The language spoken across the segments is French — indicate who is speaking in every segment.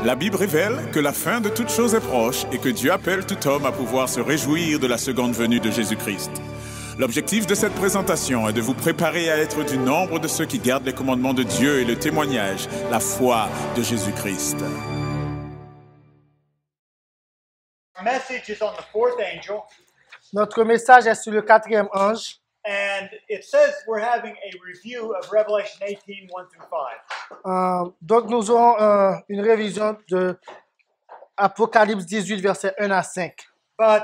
Speaker 1: La Bible révèle que la fin de toute chose est proche et que Dieu appelle tout homme à pouvoir se réjouir de la seconde venue de Jésus-Christ. L'objectif de cette présentation est de vous préparer à être du nombre de ceux qui gardent les commandements de Dieu et le témoignage, la foi de Jésus-Christ.
Speaker 2: Notre message est sur le quatrième ange.
Speaker 3: And it says we're having a review of Revelation 18, 1 through 5.
Speaker 2: Donc nous aurons une révision de Apocalypse 18, versets 1 à 5.
Speaker 3: But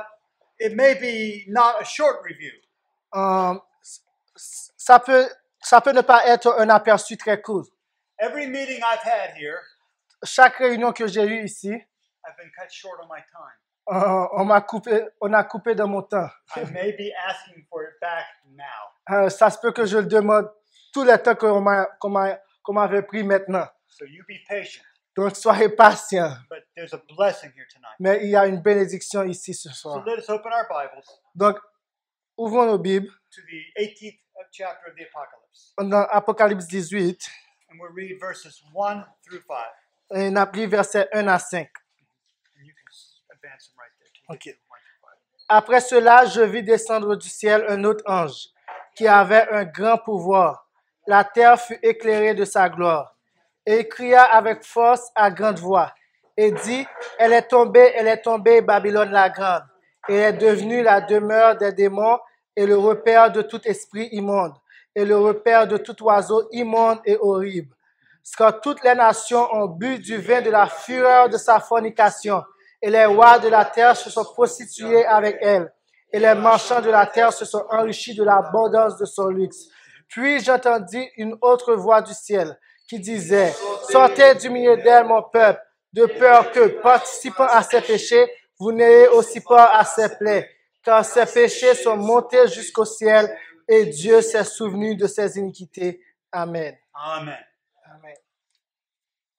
Speaker 3: it may be not a short review.
Speaker 2: Ça peut ne pas être un aperçu très court.
Speaker 3: Every meeting I've had here,
Speaker 2: Chaque réunion que j'ai eue ici,
Speaker 3: I've been cut short on my time.
Speaker 2: on a coupé de mon temps.
Speaker 3: I may be asking for it back now.
Speaker 2: Ça se peut que je le demande tout le temps qu'on m'avait pris maintenant.
Speaker 3: So you be patient.
Speaker 2: Donc soyez patients.
Speaker 3: But there's a blessing here tonight.
Speaker 2: Mais il y a une bénédiction ici ce
Speaker 3: So
Speaker 2: soir.
Speaker 3: let us open our Bibles
Speaker 2: Donc ouvrons nos Bibles
Speaker 3: to the 18th chapter of the Apocalypse.
Speaker 2: dans Apocalypse 18
Speaker 3: And we'll read verses 1 through 5.
Speaker 2: et on applique versets 1 à 5.
Speaker 3: And you can advance them right there. To
Speaker 2: Okay.
Speaker 3: get to 1 through 5.
Speaker 2: Après cela, je vis descendre du ciel un autre ange qui avait un grand pouvoir. La terre fut éclairée de sa gloire. Et il cria avec force à grande voix et dit, Elle est tombée, Babylone la grande, et est devenue la demeure des démons et le repaire de tout esprit immonde, et le repaire de tout oiseau immonde et horrible. Quand toutes les nations ont bu du vin de la fureur de sa fornication, et les rois de la terre se sont prostitués avec elle, et les marchands de la terre se sont enrichis de l'abondance de son luxe. Puis j'entendis une autre voix du ciel qui disait, Sortez du milieu d'elle, mon peuple, de peur que, participant à ses péchés, vous n'ayez aussi part à ses plaies, car ses péchés sont montés jusqu'au ciel, et Dieu s'est souvenu de ses iniquités. Amen.
Speaker 3: Amen.
Speaker 2: Amen.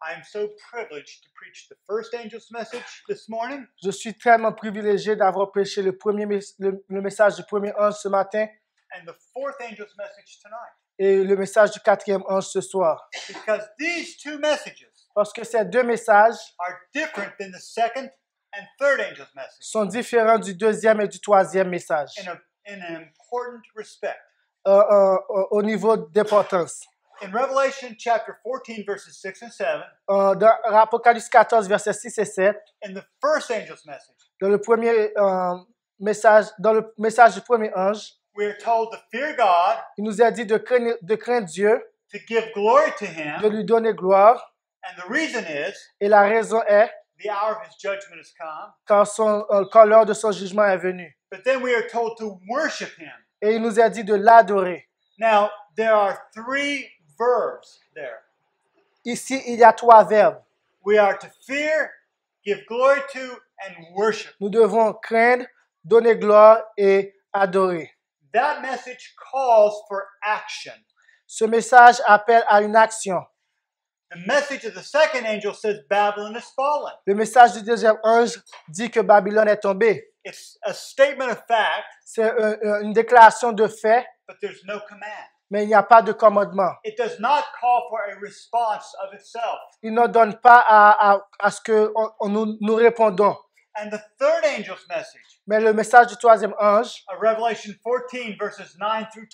Speaker 3: I am so privileged to preach the first angel's message this morning.
Speaker 2: Je suis tellement privilégié d'avoir prêché le message du premier ange ce matin
Speaker 3: And the fourth angel's message tonight.
Speaker 2: et le message du quatrième ange ce soir.
Speaker 3: Because these two messages
Speaker 2: Parce que ces deux messages
Speaker 3: are different than the second and third angel's message
Speaker 2: sont différents du deuxième et du troisième message
Speaker 3: in an important respect.
Speaker 2: au niveau d'importance.
Speaker 3: In Revelation chapter 14, verses 6 and 7,
Speaker 2: Dans Apocalypse 14, versets 6 et 7,
Speaker 3: in the first angel's message,
Speaker 2: dans le message du premier ange,
Speaker 3: we are told to fear God,
Speaker 2: il nous a dit de craindre Dieu,
Speaker 3: to give glory to
Speaker 2: de
Speaker 3: Him,
Speaker 2: lui donner gloire.
Speaker 3: and the reason is
Speaker 2: Et la raison est
Speaker 3: the hour of His judgment has come.
Speaker 2: quand l'heure de son jugement est venue.
Speaker 3: But then we are told to worship Him.
Speaker 2: Et il nous a dit de l'adorer.
Speaker 3: Now, there are three verbs there.
Speaker 2: Ici, il y a trois verbes.
Speaker 3: We are to fear, give glory to, and worship.
Speaker 2: Nous devons craindre, donner gloire et adorer.
Speaker 3: That message calls for action.
Speaker 2: Ce message appelle à une action.
Speaker 3: The message of the second angel says Babylon is fallen.
Speaker 2: Le message du deuxième ange dit que Babylone est tombée.
Speaker 3: It's a statement of fact,
Speaker 2: C'est une déclaration de fait,
Speaker 3: but there's no command.
Speaker 2: mais il n'y a pas de commandement.
Speaker 3: It does not call for a response of itself.
Speaker 2: Il ne donne pas à ce que nous répondons.
Speaker 3: And the third angel's message,
Speaker 2: Mais le message du troisième ange,
Speaker 3: of Revelation 14, verses 9 through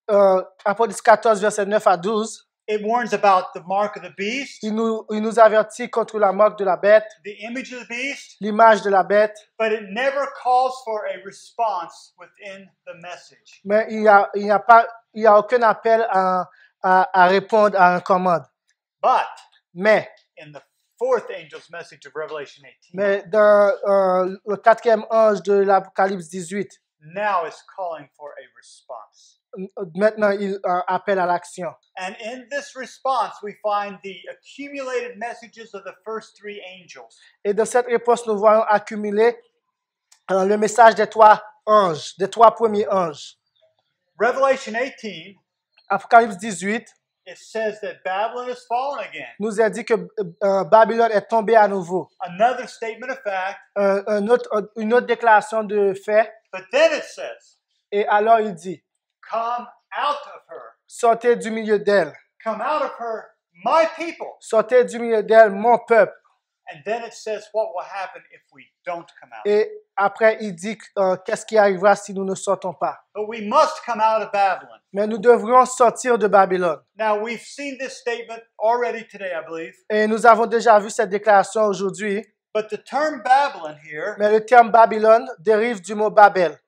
Speaker 3: 12,
Speaker 2: Apocalypse 14, versets 9 à 12,
Speaker 3: it warns about the mark of the beast,
Speaker 2: il nous avertit contre la marque de la bête,
Speaker 3: the image of the beast,
Speaker 2: l'image de la bête,
Speaker 3: but it never calls for a response within the message.
Speaker 2: mais il y a aucun appel à répondre à un commande.
Speaker 3: But
Speaker 2: Mais
Speaker 3: in the fourth angel's message of Revelation 18,
Speaker 2: dans le quatrième ange de l'Apocalypse 18,
Speaker 3: now is calling for a response.
Speaker 2: maintenant il appelle à l'action.
Speaker 3: And in this response, we find the accumulated messages of the first three angels.
Speaker 2: Et dans cette réponse, nous voyons accumuler le message des trois anges, des trois premiers anges.
Speaker 3: Revelation 18,
Speaker 2: Apocalypse 18
Speaker 3: it says that Babylon has fallen again.
Speaker 2: nous a dit que Babylone est tombée à nouveau.
Speaker 3: Another statement of fact,
Speaker 2: Une autre déclaration de fait.
Speaker 3: but then it says,
Speaker 2: Et alors il dit,
Speaker 3: come out of her.
Speaker 2: sortez du milieu d'elle.
Speaker 3: Come out of her, my people.
Speaker 2: sortez du milieu d'elle, mon peuple.
Speaker 3: And then it says what will happen if we don't come out.
Speaker 2: Et après, il dit qu'est-ce qui arrivera si nous ne sortons pas.
Speaker 3: But we must come out of Babylon.
Speaker 2: Mais nous devrions sortir de Babylone.
Speaker 3: Now, we've seen this statement already today, I believe.
Speaker 2: Et nous avons déjà vu cette déclaration aujourd'hui.
Speaker 3: But the term Babylon here
Speaker 2: Mais le terme Babylone dérive du mot Babel,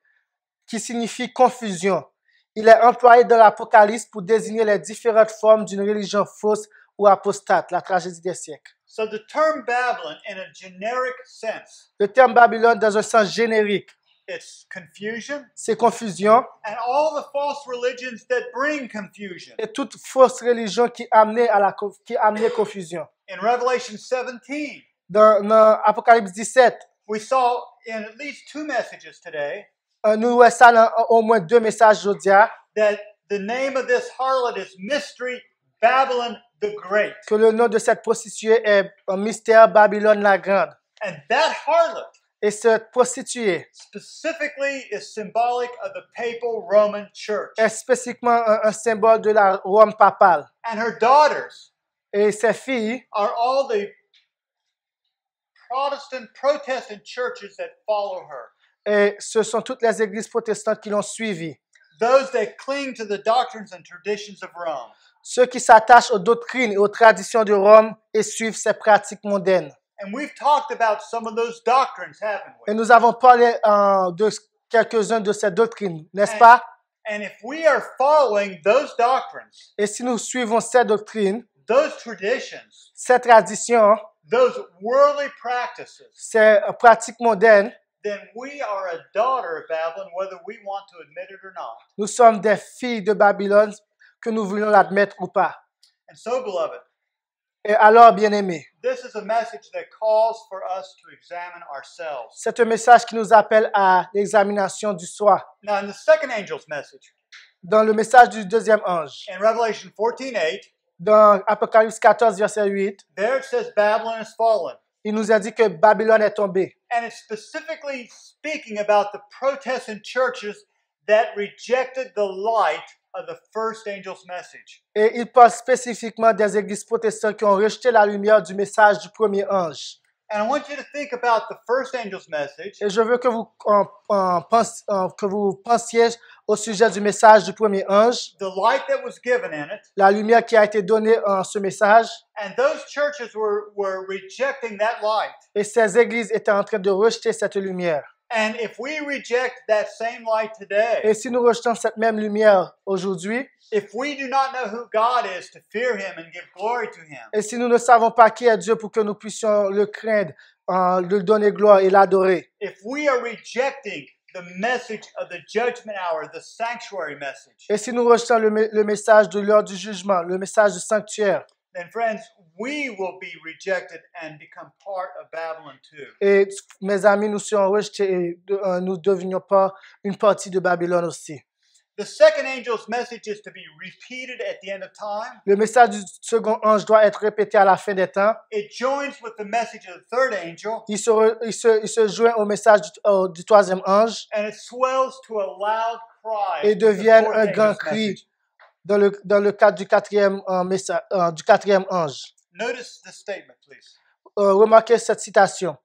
Speaker 2: qui signifie confusion. Il est employé dans l'Apocalypse pour désigner les différentes formes d'une religion fausse ou apostate, la tragédie des siècles.
Speaker 3: So the term Babylon, in a generic sense,
Speaker 2: Le terme Babylone, dans un sens générique,
Speaker 3: it's confusion
Speaker 2: c'est confusion
Speaker 3: and all the false religions that bring confusion.
Speaker 2: et toute fausse religion qui amenait confusion.
Speaker 3: In Revelation 17,
Speaker 2: Dans Apocalypse 17,
Speaker 3: we saw in at least 2 messages today
Speaker 2: nous voyons ça dans au moins 2 messages aujourd'hui,
Speaker 3: that the name of this harlot is Mystery Babylon the Great.
Speaker 2: que le nom de cette prostituée est un mystère Babylone la grande.
Speaker 3: And that harlot
Speaker 2: Et cette prostituée
Speaker 3: specifically is symbolic of the papal Roman Church.
Speaker 2: est spécifiquement un symbole de la Rome papale.
Speaker 3: And her daughters
Speaker 2: Et ses filles
Speaker 3: are all the Protestant churches that follow her.
Speaker 2: Et ce sont toutes les églises protestantes qui l'ont suivi.
Speaker 3: Those that cling to the doctrines and traditions of Rome.
Speaker 2: Ceux qui s'attachent aux doctrines et aux traditions de Rome et suivent ses pratiques mondaines.
Speaker 3: And we've talked about some of those doctrines, haven't
Speaker 2: Et
Speaker 3: we?
Speaker 2: nous avons parlé de quelques-uns de ces doctrines, n'est-ce pas?
Speaker 3: And if we are following those doctrines,
Speaker 2: Et si nous suivons ces doctrines,
Speaker 3: those traditions,
Speaker 2: ces traditions,
Speaker 3: those worldly practices,
Speaker 2: ces pratiques mondaines,
Speaker 3: then we are a daughter of Babylon, whether we want to admit it or not.
Speaker 2: nous sommes des filles de Babylone, que nous voulons l'admettre ou pas.
Speaker 3: And so, beloved,
Speaker 2: Et alors, bien-aimés,
Speaker 3: this is a message that calls for us to examine ourselves.
Speaker 2: c'est un message qui nous appelle à l'examination du soi.
Speaker 3: Now, in the second angel's message,
Speaker 2: Dans le message du deuxième ange,
Speaker 3: in Revelation 14:8,
Speaker 2: dans Apocalypse 14, verset 8,
Speaker 3: there it says Babylon is fallen.
Speaker 2: il nous a dit que Babylone est tombée.
Speaker 3: And it's specifically speaking about the Protestant churches that rejected the light of the first angel's message.
Speaker 2: Et il parle spécifiquement des églises protestantes qui ont rejeté la lumière du message du premier ange.
Speaker 3: And I want you to think about the first angel's message
Speaker 2: Et je veux que vous pensiez au sujet du message du premier ange,
Speaker 3: the light that was given in it,
Speaker 2: la lumière qui a été donnée en ce message.
Speaker 3: and those churches were rejecting that light.
Speaker 2: Et ces églises étaient en train de rejeter cette lumière.
Speaker 3: And if we reject that same light today,
Speaker 2: Et si nous rejetons cette même lumière aujourd'hui,
Speaker 3: if we do not know who God is to fear Him and give glory to Him,
Speaker 2: et si nous ne savons pas qui est Dieu pour que nous puissions le craindre, lui donner gloire et l'adorer,
Speaker 3: if we are rejecting the message of the judgment hour, the sanctuary message,
Speaker 2: et si nous rejetons le message de l'heure du jugement, le message du sanctuaire,
Speaker 3: then friends, we will be rejected and become part of Babylon too.
Speaker 2: et mes amis, nous serons rejetés et nous devenions pas une partie de Babylone aussi.
Speaker 3: The second angel's message is to be repeated at the end of time.
Speaker 2: Le message du second ange doit être répété à la fin des temps.
Speaker 3: It joins with the message of the third angel,
Speaker 2: Il se joint au message du troisième ange
Speaker 3: and it swells to a loud cry.
Speaker 2: et
Speaker 3: with the
Speaker 2: devient
Speaker 3: fourth
Speaker 2: un grand
Speaker 3: angel's
Speaker 2: cri
Speaker 3: message.
Speaker 2: dans le cadre du quatrième ange.
Speaker 3: Notice this statement, please.
Speaker 2: Remarquez cette citation.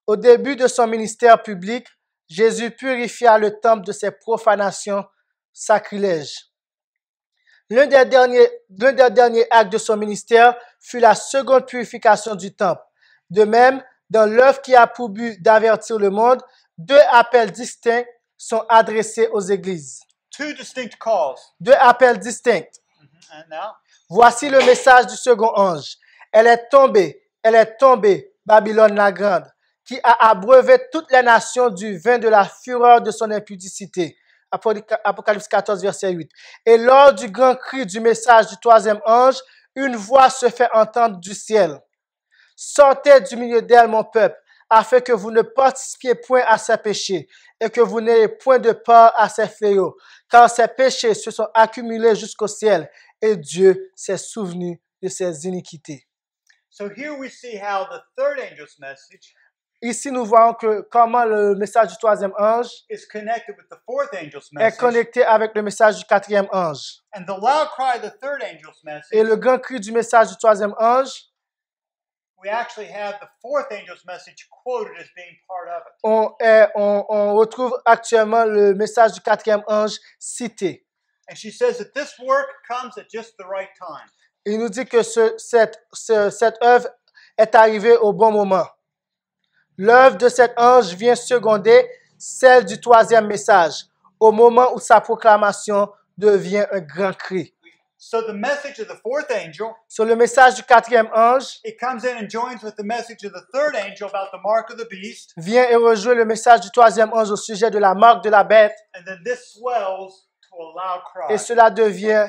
Speaker 2: Au début de son ministère public, Jésus purifia le temple de ses profanations sacrilèges. L'un des derniers actes de son ministère fut la seconde purification du temple. De même, dans l'œuvre qui a pour but d'avertir le monde, 2 appels distincts sont adressés aux églises.
Speaker 3: 2 distinct calls.
Speaker 2: 2 appels distincts.
Speaker 3: And now,
Speaker 2: Voici le message du second ange. Elle est tombée, Babylone la grande, qui a abreuvé toutes les nations du vin de la fureur de son impudicité. Apocalypse 14, verset 8. Et lors du grand cri du message du troisième ange, une voix se fait entendre du ciel. Sortez du milieu d'elle, mon peuple, afin que vous ne participiez point à ses péchés et que vous n'ayez point de part à ses fléaux, car ses péchés se sont accumulés jusqu'au ciel et Dieu s'est souvenu de ses iniquités.
Speaker 3: so here we see how the third angel's message
Speaker 2: ici, nous voyons que comment le message du troisième ange
Speaker 3: is connected with the fourth angel's
Speaker 2: est
Speaker 3: message.
Speaker 2: connecté avec le message du quatrième ange.
Speaker 3: And the loud cry of the third angel's
Speaker 2: Et
Speaker 3: message,
Speaker 2: le grand cri du message du troisième ange,
Speaker 3: we actually have the fourth angel's message quoted as being part of it.
Speaker 2: on retrouve actuellement le message du quatrième ange cité.
Speaker 3: And she says that this work comes at just the right time.
Speaker 2: Il nous dit que cette œuvre est arrivée au bon moment. L'œuvre de cet ange vient seconder celle du troisième message, au moment où sa proclamation devient un grand cri.
Speaker 3: So the message of the fourth angel,
Speaker 2: Sur le message du quatrième ange,
Speaker 3: it comes in and joins with the message of the third angel about the mark of the beast.
Speaker 2: vient et rejoint le message du troisième ange au sujet de la marque de la bête,
Speaker 3: And then this swells to a loud cry.
Speaker 2: et cela devient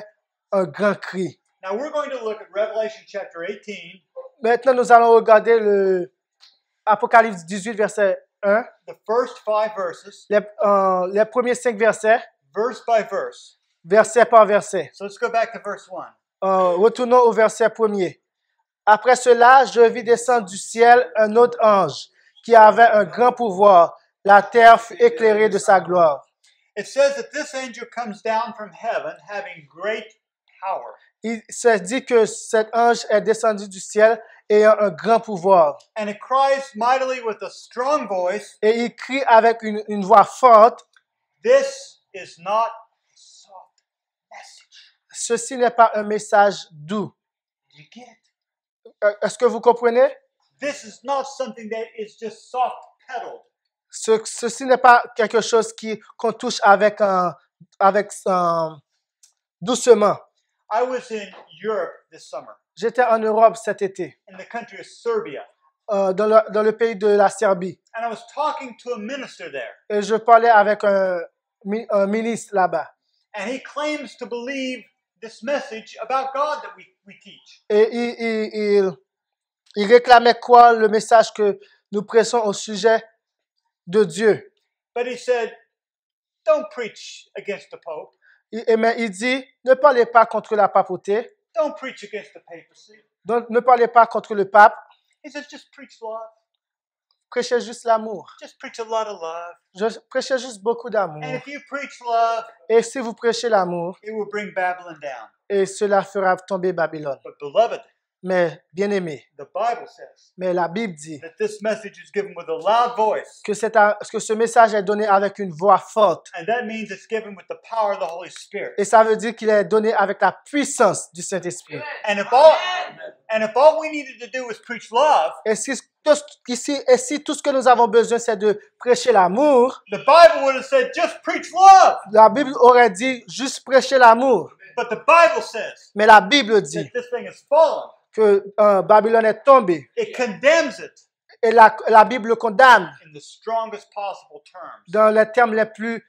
Speaker 2: un grand cri.
Speaker 3: Now we're going to look at Revelation chapter 18,
Speaker 2: Maintenant, nous allons regarder le Apocalypse 18, verset 1,
Speaker 3: the first 5 verses,
Speaker 2: les premiers 5 versets,
Speaker 3: verse by verse.
Speaker 2: verset par verset.
Speaker 3: So let's go back to verse 1.
Speaker 2: Retournons au verset premier. Après cela, je vis descendre du ciel un autre ange qui avait un grand pouvoir. La terre fut éclairée de sa gloire.
Speaker 3: It says that this angel comes down from heaven having great power.
Speaker 2: Il se dit que cet ange est descendu du ciel ayant un grand pouvoir.
Speaker 3: And it cries mightily with a strong voice,
Speaker 2: Et il crie avec une voix forte.
Speaker 3: "This is not a soft message."
Speaker 2: Ceci n'est pas un message doux.
Speaker 3: Did you get it?
Speaker 2: Est-ce que vous comprenez?
Speaker 3: This is not something that is just soft pedaled.
Speaker 2: Ceci n'est pas quelque chose qu'on touche avec doucement.
Speaker 3: I was in Europe this summer,
Speaker 2: J'étais en Europe cet été,
Speaker 3: in the country of Serbia,
Speaker 2: dans le pays de la Serbie.
Speaker 3: and I was talking to a minister there,
Speaker 2: Et je parlais avec un ministre là-bas.
Speaker 3: and he claims to believe this message about God that we teach.
Speaker 2: Et il réclamait quoi? Le message que nous prêchons au sujet de Dieu.
Speaker 3: But he said, "Don't preach against the Pope.
Speaker 2: Mais il dit, ne parlez pas contre la papauté,
Speaker 3: Don't preach against the papacy."
Speaker 2: donc ne parlez pas contre le pape,
Speaker 3: He says, "Just preach love.
Speaker 2: prêchez juste l'amour.
Speaker 3: Just preach a lot of love.
Speaker 2: Prêchez juste beaucoup d'amour.
Speaker 3: And if you preach love,
Speaker 2: Et si vous prêchez l'amour,
Speaker 3: it will bring Babylon down."
Speaker 2: et cela fera tomber Babylone.
Speaker 3: But beloved,
Speaker 2: Mais, bien-aimé,
Speaker 3: the Bible says
Speaker 2: mais la Bible dit
Speaker 3: that this message is given with a loud voice.
Speaker 2: que ce message est donné avec une voix forte.
Speaker 3: And that means it's given with the power of the Holy Spirit.
Speaker 2: Et ça veut dire qu'il est donné avec la puissance du Saint-Esprit.
Speaker 3: And if all we needed to do was preach love,
Speaker 2: Et si tout ce que nous avons besoin, c'est de prêcher l'amour,
Speaker 3: the Bible would have said, "Just preach love."
Speaker 2: la Bible aurait dit juste prêcher l'amour.
Speaker 3: But the Bible says
Speaker 2: Mais la Bible dit
Speaker 3: that this thing has fallen.
Speaker 2: que Babylone est tombée.
Speaker 3: It condemns it
Speaker 2: Et la Bible le condamne
Speaker 3: in the strongest possible terms.
Speaker 2: dans les termes les plus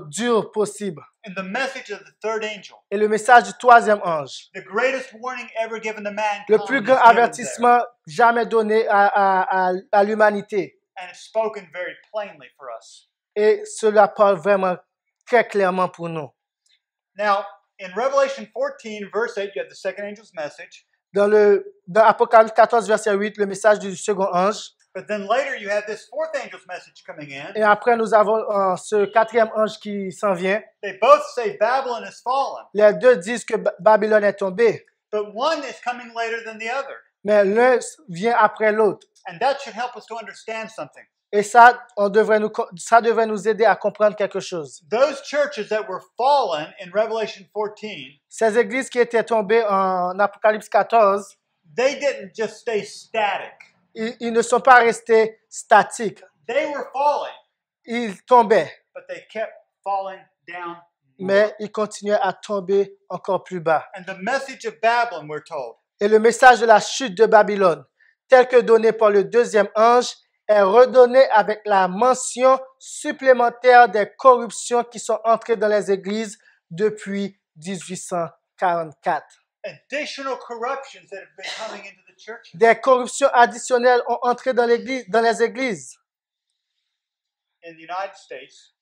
Speaker 2: durs possibles.
Speaker 3: In the message of the third angel,
Speaker 2: Et le message du troisième ange,
Speaker 3: the greatest warning ever given to mankind,
Speaker 2: le plus
Speaker 3: is
Speaker 2: grand
Speaker 3: given there.
Speaker 2: avertissement jamais donné à l'humanité.
Speaker 3: And it's spoken very plainly for us.
Speaker 2: Et cela parle vraiment très clairement pour nous.
Speaker 3: Now, in Revelation 14, verse 8, you have the second angel's message.
Speaker 2: Dans Apocalypse 14, verset 8, le message du second ange.
Speaker 3: But then later you have this fourth angel's message coming in.
Speaker 2: Et après, nous avons ce quatrième ange qui s'en vient.
Speaker 3: They both say Babylon has fallen,
Speaker 2: Les deux disent que Babylone est tombée.
Speaker 3: but one is coming later than the other.
Speaker 2: Mais l'un vient après l'autre.
Speaker 3: And that should help us to understand something.
Speaker 2: Et ça devrait nous aider à comprendre quelque chose.
Speaker 3: Those churches that were fallen in Revelation 14,
Speaker 2: Ces églises qui étaient tombées en Apocalypse 14,
Speaker 3: they didn't just stay static.
Speaker 2: ils ne sont pas restés statiques.
Speaker 3: They were falling,
Speaker 2: Ils tombaient,
Speaker 3: but they kept falling down.
Speaker 2: mais ils continuaient à tomber encore plus bas.
Speaker 3: And the message of Babylon, we're told,
Speaker 2: Et le message de la chute de Babylone, tel que donné par le deuxième ange, est redonné avec la mention supplémentaire des corruptions qui sont entrées dans les églises depuis 1844.
Speaker 3: additional corruptions that have been coming into the church.
Speaker 2: Des corruptions additionnelles ont entré dans les églises.
Speaker 3: In the United States,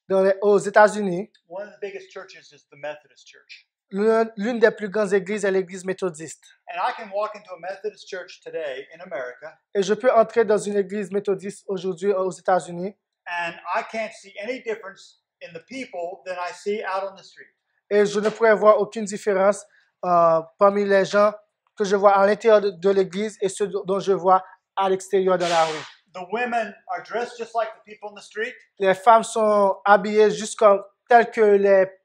Speaker 2: Aux États-Unis.
Speaker 3: one of the biggest churches is the Methodist Church.
Speaker 2: L'une des plus grandes églises est l'église méthodiste.
Speaker 3: And I can walk into a Methodist church today in America,
Speaker 2: Et je peux entrer dans une église méthodiste aujourd'hui aux États-Unis
Speaker 3: and I can't see any difference in the people than I see out on the street.
Speaker 2: et je ne pourrais voir aucune différence parmi les gens que je vois à l'intérieur de l'église et ceux dont je vois à l'extérieur de la rue.
Speaker 3: The women are dressed just like the people in the street.
Speaker 2: Les femmes sont habillées juste comme telles que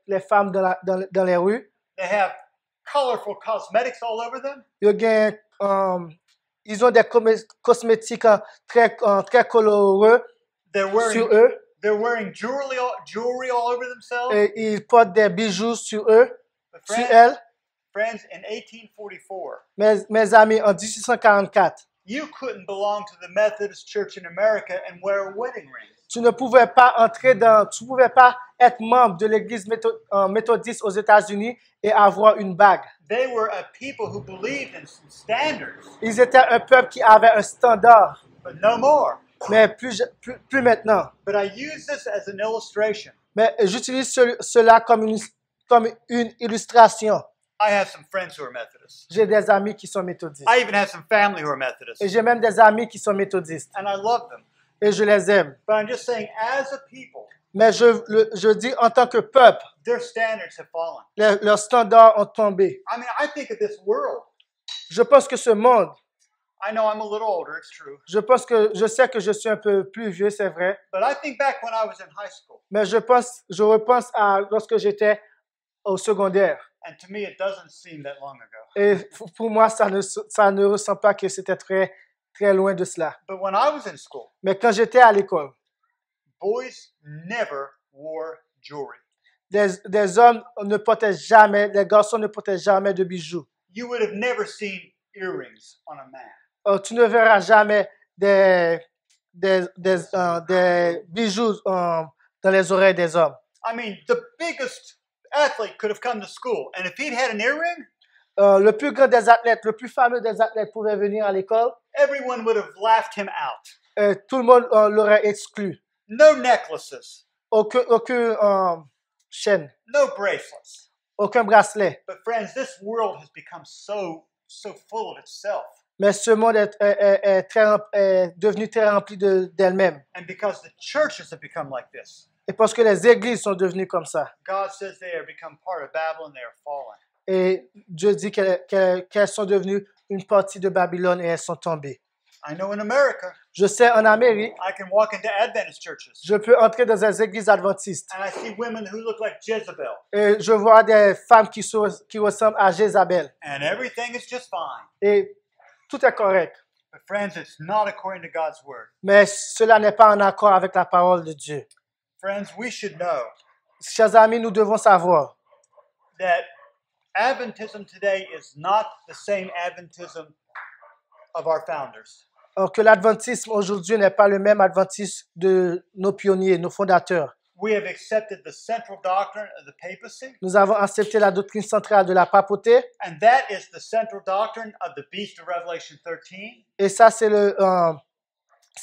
Speaker 2: les femmes dans les rues.
Speaker 3: They have colorful cosmetics all over them.
Speaker 2: Ils ont des cosmétiques très coloreux sur eux.
Speaker 3: They're wearing jewelry all over themselves.
Speaker 2: Et ils portent des bijoux sur eux,
Speaker 3: But
Speaker 2: sur elles.
Speaker 3: friends, in 1844,
Speaker 2: Mes amis, en 1844,
Speaker 3: you couldn't belong to the Methodist Church in America and wear a wedding ring.
Speaker 2: tu ne pouvais pas tu pouvais pas être membre de l'église méthodiste aux États-Unis et avoir une bague.
Speaker 3: They were a people who believed in some standards,
Speaker 2: Ils étaient un peuple qui avait un standard,
Speaker 3: but no more.
Speaker 2: mais plus maintenant.
Speaker 3: But I use this as an illustration.
Speaker 2: Mais j'utilise cela comme une illustration.
Speaker 3: I have some friends who are Methodists.
Speaker 2: J'ai des amis qui sont méthodistes.
Speaker 3: I even have some family who are Methodists,
Speaker 2: Et j'ai même des amis qui sont méthodistes.
Speaker 3: and I love them.
Speaker 2: Et je les aime.
Speaker 3: But I'm just saying, as a people,
Speaker 2: Mais je dis en tant que peuple,
Speaker 3: their standards have fallen.
Speaker 2: leurs standards ont tombé.
Speaker 3: I mean, I think of this world.
Speaker 2: Je pense que ce monde,
Speaker 3: I know I'm a little older, it's true.
Speaker 2: je sais que je suis un peu plus vieux, c'est vrai.
Speaker 3: But I think back when I was in high school,
Speaker 2: Mais je repense à lorsque j'étais au secondaire.
Speaker 3: and to me, it doesn't seem that long ago.
Speaker 2: Et pour moi, ça ne ressemble pas que c'était très, très loin de cela.
Speaker 3: But when I was in school,
Speaker 2: Mais quand j'étais à l'école,
Speaker 3: boys never wore jewelry.
Speaker 2: des hommes ne portaient jamais, les garçons ne portaient jamais de bijoux.
Speaker 3: You would have never seen earrings on a man.
Speaker 2: Tu ne verras jamais des bijoux dans les oreilles des hommes.
Speaker 3: I mean, the biggest athlete could have come to school, and if he'd had an earring,
Speaker 2: Le plus grand des athlètes, le plus fameux des athlètes pouvait venir à l'école.
Speaker 3: everyone would have laughed him out.
Speaker 2: Tout le monde l'aurait exclu.
Speaker 3: No necklaces,
Speaker 2: Aucune chaîne,
Speaker 3: no bracelets.
Speaker 2: aucun bracelet.
Speaker 3: But friends, this world has become so full of itself.
Speaker 2: Mais ce monde est devenu très rempli d'elle-même.
Speaker 3: And because the churches have become like this,
Speaker 2: Et parce que les églises sont devenues comme ça.
Speaker 3: God says they have become part of Babylon, they are fallen.
Speaker 2: Et Dieu dit qu'elles sont devenues une partie de Babylone et elles sont tombées.
Speaker 3: I know in America,
Speaker 2: Je sais, en Amérique,
Speaker 3: I can walk into Adventist churches,
Speaker 2: je peux entrer dans des églises adventistes.
Speaker 3: and I see women who look like Jezebel,
Speaker 2: Et je vois des femmes qui ressemblent à Jézabel.
Speaker 3: and everything is just fine.
Speaker 2: Et tout est correct.
Speaker 3: But friends, it's not according to God's word.
Speaker 2: Mais cela n'est pas en accord avec la parole de Dieu.
Speaker 3: Friends, we should know
Speaker 2: Chers amis, nous devons savoir
Speaker 3: that Adventism today is not the same Adventism of our founders.
Speaker 2: que l'adventisme aujourd'hui n'est pas le même adventisme de nos pionniers, nos fondateurs.
Speaker 3: We have accepted the central doctrine of the papacy,
Speaker 2: Nous avons accepté la doctrine centrale de la papauté.
Speaker 3: and that is the central doctrine of the beast of Revelation 13.
Speaker 2: Et ça, c'est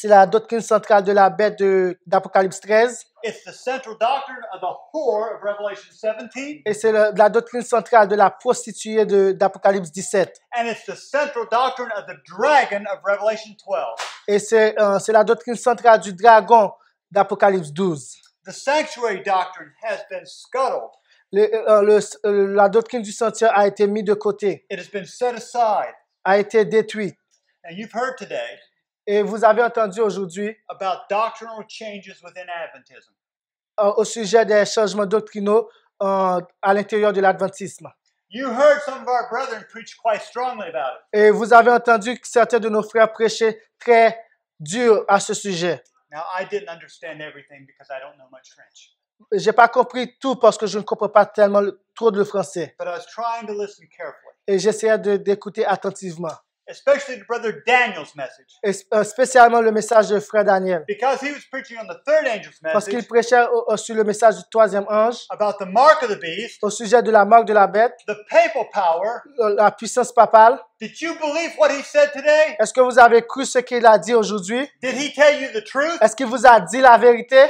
Speaker 2: la doctrine centrale de la bête d'Apocalypse 13.
Speaker 3: It's the central doctrine of the whore of Revelation 17.
Speaker 2: Et c'est la doctrine centrale de la prostituée d'Apocalypse 17.
Speaker 3: And it's the central doctrine of the dragon of Revelation 12.
Speaker 2: Et c'est la doctrine centrale du dragon d'Apocalypse 12.
Speaker 3: The sanctuary doctrine has been scuttled.
Speaker 2: La doctrine du sanctuaire a été mise de côté,
Speaker 3: It has been set aside.
Speaker 2: a été détruite.
Speaker 3: And you've heard today
Speaker 2: Et vous avez entendu aujourd'hui
Speaker 3: about doctrinal changes within Adventism.
Speaker 2: au sujet des changements doctrinaux à l'intérieur de l'adventisme.
Speaker 3: You heard some of our brethren preach quite strongly about it.
Speaker 2: Et vous avez entendu que certains de nos frères prêchaient très dur à ce sujet.
Speaker 3: Now, I didn't understand everything because I don't know much French.
Speaker 2: J'ai pas compris tout parce que je ne comprends pas tellement trop de français.
Speaker 3: But I was trying to listen carefully,
Speaker 2: Et j'essayais d'écouter attentivement.
Speaker 3: especially to Brother Daniel's message.
Speaker 2: Et spécialement le message de frère Daniel.
Speaker 3: Because he was preaching on the third angel's
Speaker 2: Parce qu'il
Speaker 3: message
Speaker 2: prêchait sur le message du troisième ange,
Speaker 3: about the mark of the beast,
Speaker 2: au sujet de la marque de la bête,
Speaker 3: the papal power.
Speaker 2: la puissance papale.
Speaker 3: Did you believe what he said today?
Speaker 2: Est-ce que vous avez cru ce qu'il a dit aujourd'hui?
Speaker 3: Did he tell you the truth?
Speaker 2: Est-ce qu'il vous a dit la vérité?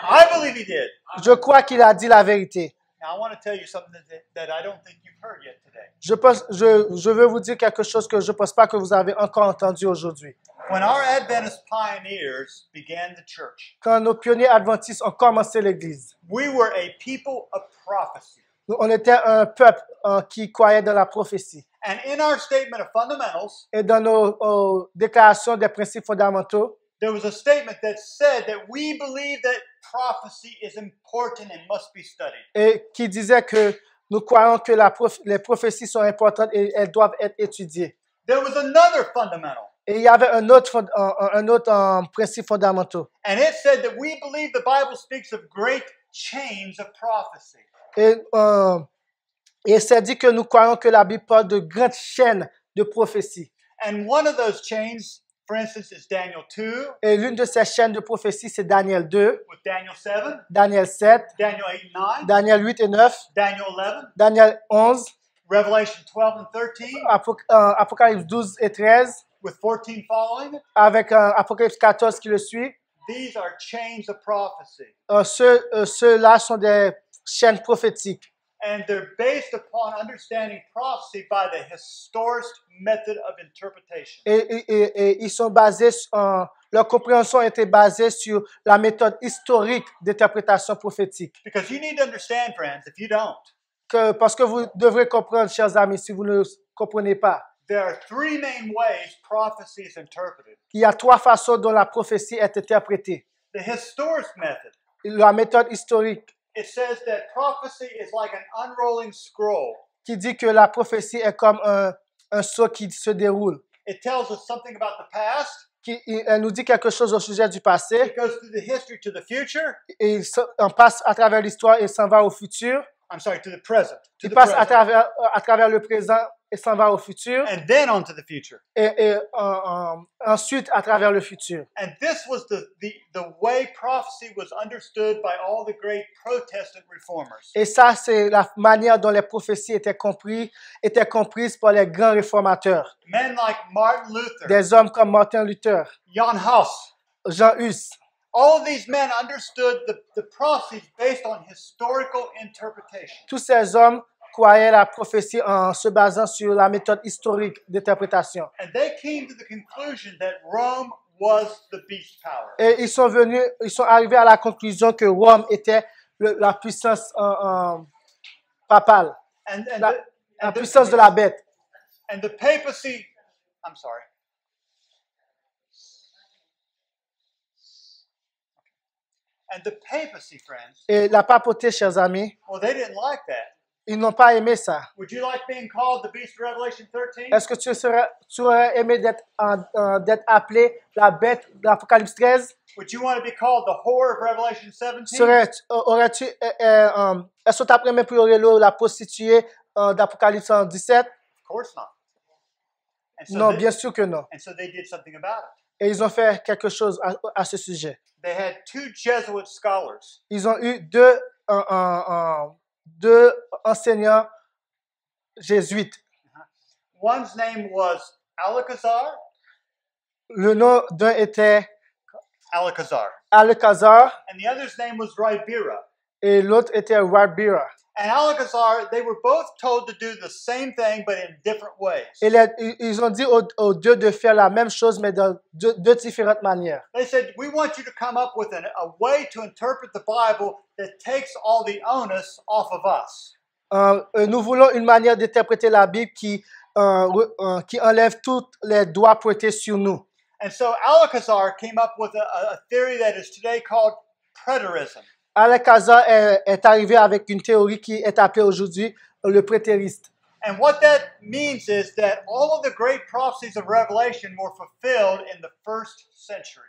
Speaker 3: I believe he did.
Speaker 2: Je crois qu'il a dit la vérité.
Speaker 3: Now, Now, I want to tell you something that I don't think you've heard yet today.
Speaker 2: Je veux vous dire quelque chose que je ne pense pas que vous avez encore entendu aujourd'hui.
Speaker 3: When our Adventist pioneers began the church,
Speaker 2: Quand nos pionniers adventistes ont commencé l'Église,
Speaker 3: we were a people of prophecy.
Speaker 2: on était un peuple qui croyait dans la prophétie.
Speaker 3: And in our statement of fundamentals,
Speaker 2: Et dans nos déclarations des principes fondamentaux,
Speaker 3: there was a statement that said that we believe that prophecy is important and must be studied.
Speaker 2: et qui disait que nous croyons que les prophéties sont importantes et elles doivent être étudiées.
Speaker 3: There was another fundamental,
Speaker 2: Et il y avait un autre principe fondamental.
Speaker 3: and it said that we believe the Bible speaks of great chains of prophecy.
Speaker 2: Et c'est dit que nous croyons que la Bible parle de grandes chaînes de prophéties.
Speaker 3: And one of those chains, for instance, is Daniel 2
Speaker 2: Et l'une de ces chaînes de prophéties, c'est Daniel 2,
Speaker 3: with Daniel 7,
Speaker 2: Daniel 7,
Speaker 3: Daniel 8 and 9,
Speaker 2: Daniel 8 et 9,
Speaker 3: Daniel 11,
Speaker 2: Daniel 11,
Speaker 3: Revelation 12 and 13,
Speaker 2: Apocalypse 12 et 13,
Speaker 3: with 14 following it.
Speaker 2: avec Apocalypse 14 qui le suit.
Speaker 3: These are chains of prophecy,
Speaker 2: Ceux-là sont des chaînes prophétiques.
Speaker 3: and they're based upon understanding prophecy by the historist method of interpretation.
Speaker 2: Et ils sont basés, leur compréhension était basée sur la méthode historique d'interprétation prophétique.
Speaker 3: Because you need to understand, friends, if you don't,
Speaker 2: Parce que vous devrez comprendre, chers amis, si vous ne comprenez pas,
Speaker 3: there are three main ways prophecy is interpreted.
Speaker 2: il y a trois façons dont la prophétie est interprétée.
Speaker 3: The historist method,
Speaker 2: La méthode historique
Speaker 3: it says that prophecy is like an unrolling scroll.
Speaker 2: qui dit que la prophétie est comme un sceau qui se déroule.
Speaker 3: It tells us something about the past.
Speaker 2: Elle nous dit quelque chose au sujet du passé.
Speaker 3: It goes through the history to the future.
Speaker 2: Et on passe à travers l'histoire et s'en va au futur.
Speaker 3: I'm sorry, to the present. To
Speaker 2: Il
Speaker 3: the
Speaker 2: passe à
Speaker 3: present.
Speaker 2: travers le présent et s'en va au futur.
Speaker 3: And then on to the future.
Speaker 2: Et ensuite à travers le futur.
Speaker 3: And this was the way prophecy was understood by all the great Protestant reformers.
Speaker 2: Et ça, c'est la manière dont les prophéties étaient comprises par les grands réformateurs.
Speaker 3: Men like Martin Luther,
Speaker 2: Des hommes comme Martin Luther,
Speaker 3: Jan Hus,
Speaker 2: Jean Hus.
Speaker 3: all of these men understood the prophecies based on historical interpretation.
Speaker 2: Tous ces hommes croyaient la prophétie en se basant sur la méthode historique d'interprétation.
Speaker 3: And they came to the conclusion that Rome was the beast power.
Speaker 2: Et ils sont arrivés à la conclusion que Rome était la puissance papale,
Speaker 3: And
Speaker 2: la puissance de la bête.
Speaker 3: And the papacy, I'm sorry. And the papacy, friends,
Speaker 2: Et la papauté, chers amis,
Speaker 3: well, they didn't like that.
Speaker 2: ils n'ont pas aimé ça.
Speaker 3: Would you like being called the beast of Revelation 13?
Speaker 2: Est-ce que tu aurais aimé d'être appelé la bête de l'Apocalypse 13?
Speaker 3: Would you want to be called the whore of Revelation 17?
Speaker 2: Est-ce que tu as aimé pour la prostituée d'Apocalypse 17?
Speaker 3: Of course not. And so
Speaker 2: Non,
Speaker 3: they,
Speaker 2: bien sûr que non.
Speaker 3: and so they did something about it.
Speaker 2: Et ils ont fait quelque chose à ce sujet.
Speaker 3: They had two Jesuit scholars.
Speaker 2: Ils ont eu deux enseignants jésuites.
Speaker 3: One's name was Alcazar.
Speaker 2: Le nom d'un était
Speaker 3: Alcazar.
Speaker 2: Alcazar
Speaker 3: And the other's name was Ribera.
Speaker 2: et l'autre était Ribera.
Speaker 3: And Alcazar, they were both told to do the same thing, but in different ways.
Speaker 2: Et ils ont dit aux deux de faire la même chose, mais de deux différentes manières.
Speaker 3: They said, we want you to come up with a way to interpret the Bible that takes all the onus off of us.
Speaker 2: Nous voulons une manière d'interpréter la Bible qui enlève tous les doigts pointés sur nous.
Speaker 3: And so Alcazar came up with a theory that is today called preterism.
Speaker 2: Alcazar est arrivé avec une théorie qui est appelée aujourd'hui le prétériste.
Speaker 3: And what that means is that all of the great prophecies of Revelation were fulfilled in the first century.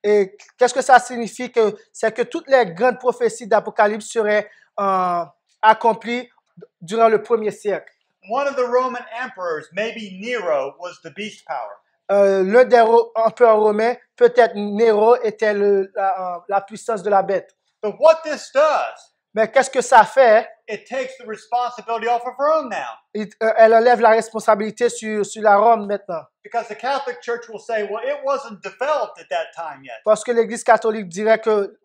Speaker 2: Et qu'est-ce que ça signifie? C'est que toutes les grandes prophéties d'Apocalypse seraient accomplies durant le premier siècle.
Speaker 3: One of the Roman emperors, maybe Nero, was the beast power.
Speaker 2: L'un des empereurs romains, peut-être Néro, était la puissance de la bête.
Speaker 3: But what this does,
Speaker 2: Mais qu'est-ce que ça fait?
Speaker 3: It takes the responsibility off of Rome now.
Speaker 2: Elle enlève la responsabilité sur la Rome maintenant.
Speaker 3: Because the Catholic Church will say, well, it wasn't developed at that time yet.
Speaker 2: Parce que l'Église catholique dirait que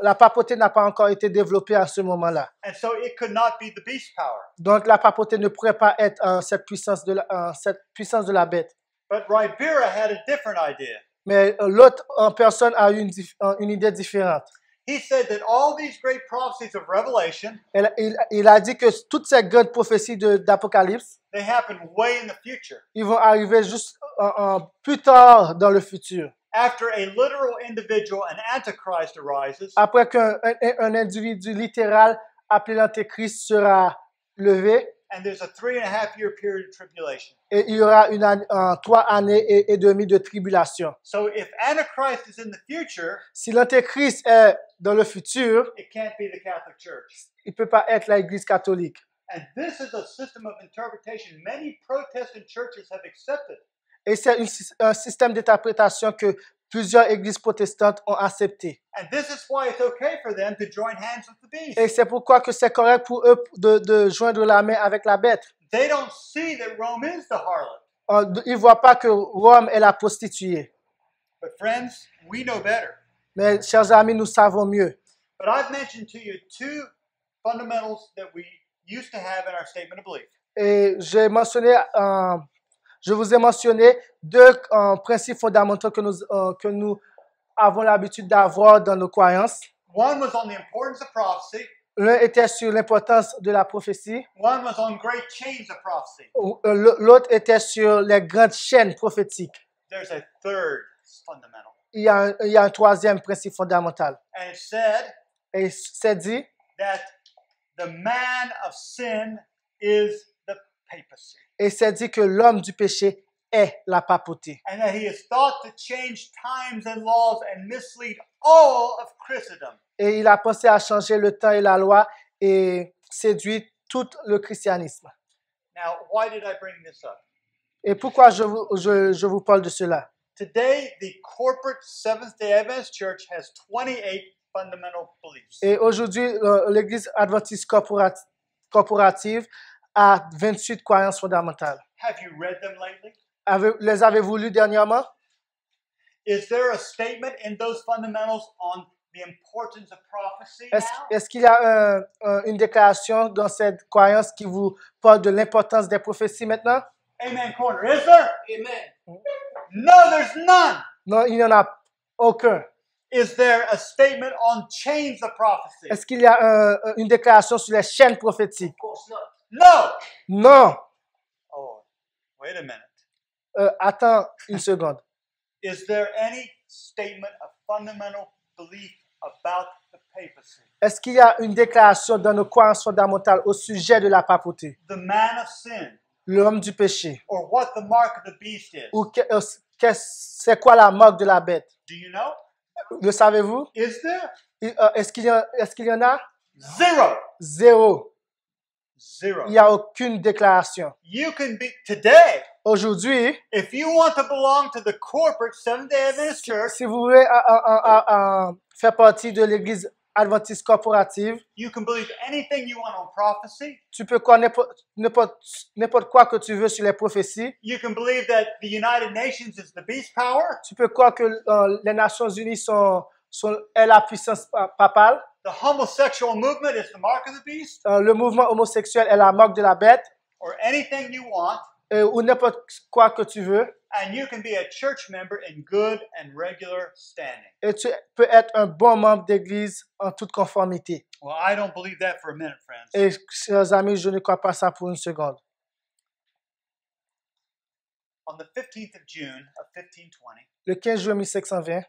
Speaker 2: la papauté n'a pas encore été développée à ce moment-là.
Speaker 3: And so it could not be the beast power.
Speaker 2: Donc la papauté ne pourrait pas être cette puissance de la bête.
Speaker 3: But Ribera had a different idea.
Speaker 2: Mais l'autre personne a eu une idée différente.
Speaker 3: He said that all these great prophecies of Revelation,
Speaker 2: Il a dit que toutes ces grandes prophéties d'Apocalypse,
Speaker 3: they happen way in the future.
Speaker 2: ils vont arriver juste plus tard dans le futur.
Speaker 3: After a literal individual, an antichrist arises,
Speaker 2: Après qu'un individu littéral appelé l'Antéchrist sera levé,
Speaker 3: and there's a 3.5-year period of tribulation.
Speaker 2: et il y aura 3 années et demie de tribulation.
Speaker 3: So if Antichrist is in the future,
Speaker 2: Si l'Antéchrist est dans le futur,
Speaker 3: it can't be the Catholic Church.
Speaker 2: il ne peut pas être l'Église catholique.
Speaker 3: And this is a system of interpretation many Protestant churches have accepted.
Speaker 2: Et c'est un système d'interprétation que plusieurs églises protestantes ont accepté.
Speaker 3: And this is why it's okay for them to join hands with the beast.
Speaker 2: Et c'est pourquoi que c'est correct pour eux de joindre la main avec la bête.
Speaker 3: They don't see that Rome is the harlot.
Speaker 2: Ils ne voient pas que Rome est la prostituée.
Speaker 3: But friends, we know better.
Speaker 2: Mais, chers amis, nous savons mieux.
Speaker 3: But I've mentioned to you two fundamentals that we used to have in our statement of belief.
Speaker 2: Et je vous ai mentionné 2 principes fondamentaux que nous avons l'habitude d'avoir dans nos croyances.
Speaker 3: One was on the importance of prophecy.
Speaker 2: L'un était sur l'importance de la prophétie.
Speaker 3: One was on great chains of prophecy.
Speaker 2: L'autre était sur les grandes chaînes prophétiques.
Speaker 3: There's a third fundamental.
Speaker 2: Il y a un 3e principe fondamental.
Speaker 3: And it said
Speaker 2: Et c'est dit
Speaker 3: that the man of sin is the papacy.
Speaker 2: Et c'est dit que l'homme du péché est la papauté.
Speaker 3: And that he has thought to change times and laws and mislead all of Christendom.
Speaker 2: Et il a pensé à changer le temps et la loi et séduire tout le christianisme.
Speaker 3: Now, why did I bring this up?
Speaker 2: Et pourquoi je vous parle de cela?
Speaker 3: Today, the corporate Seventh-day Adventist Church has 28 fundamental beliefs.
Speaker 2: Et aujourd'hui, l'Église adventiste corporative a 28 croyances fondamentales.
Speaker 3: Have you read them lately?
Speaker 2: Les avez-vous lues dernièrement?
Speaker 3: Is there a statement in those fundamentals on the importance of prophecy now?
Speaker 2: Est-ce qu'il y a une déclaration dans cette croyance qui vous parle de l'importance des prophéties maintenant?
Speaker 3: Amen corner. Is there? Amen. No, there's none.
Speaker 2: Non, il n'y en a aucun.
Speaker 3: Is there a statement on chains of prophecy?
Speaker 2: Est-ce qu'il y a une déclaration sur les chaînes prophétiques?
Speaker 3: No.
Speaker 2: Non.
Speaker 3: Oh, wait a minute.
Speaker 2: Attends une seconde.
Speaker 3: Is there any statement of fundamental belief about the papacy?
Speaker 2: Est-ce qu'il y a une déclaration dans nos croyances fondamentales au sujet de la papauté?
Speaker 3: The man of sin,
Speaker 2: L'homme du péché.
Speaker 3: or what the mark of the beast is?
Speaker 2: Ou c'est quoi la marque de la bête?
Speaker 3: Do you know?
Speaker 2: Le savez-vous?
Speaker 3: Is there?
Speaker 2: Est-ce qu'il y en a?
Speaker 3: Zero.
Speaker 2: Zéro.
Speaker 3: Zero.
Speaker 2: Il n'y a aucune déclaration.
Speaker 3: You can be today.
Speaker 2: Aujourd'hui,
Speaker 3: If you want to belong to the corporate Seventh-day Adventist Church,
Speaker 2: si vous voulez faire partie de l'Église adventiste corporative,
Speaker 3: you can believe anything you want on prophecy.
Speaker 2: tu peux croire n'importe quoi que tu veux sur les prophéties.
Speaker 3: You can believe that the United Nations is the beast power.
Speaker 2: Tu peux croire que les Nations Unies est la puissance papale.
Speaker 3: The homosexual movement is the mark of the beast.
Speaker 2: Le mouvement homosexuel est la marque de la bête.
Speaker 3: Or anything you want.
Speaker 2: Ou n'importe quoi que tu veux.
Speaker 3: And you can be a church member in good and regular standing.
Speaker 2: Et tu peux être un bon membre d'église en toute conformité.
Speaker 3: Well, I don't believe that for a minute, friends.
Speaker 2: Et, chers amis, je ne crois pas ça pour une seconde.
Speaker 3: On the 15th of June of 1520,
Speaker 2: Le 15 juin 1520,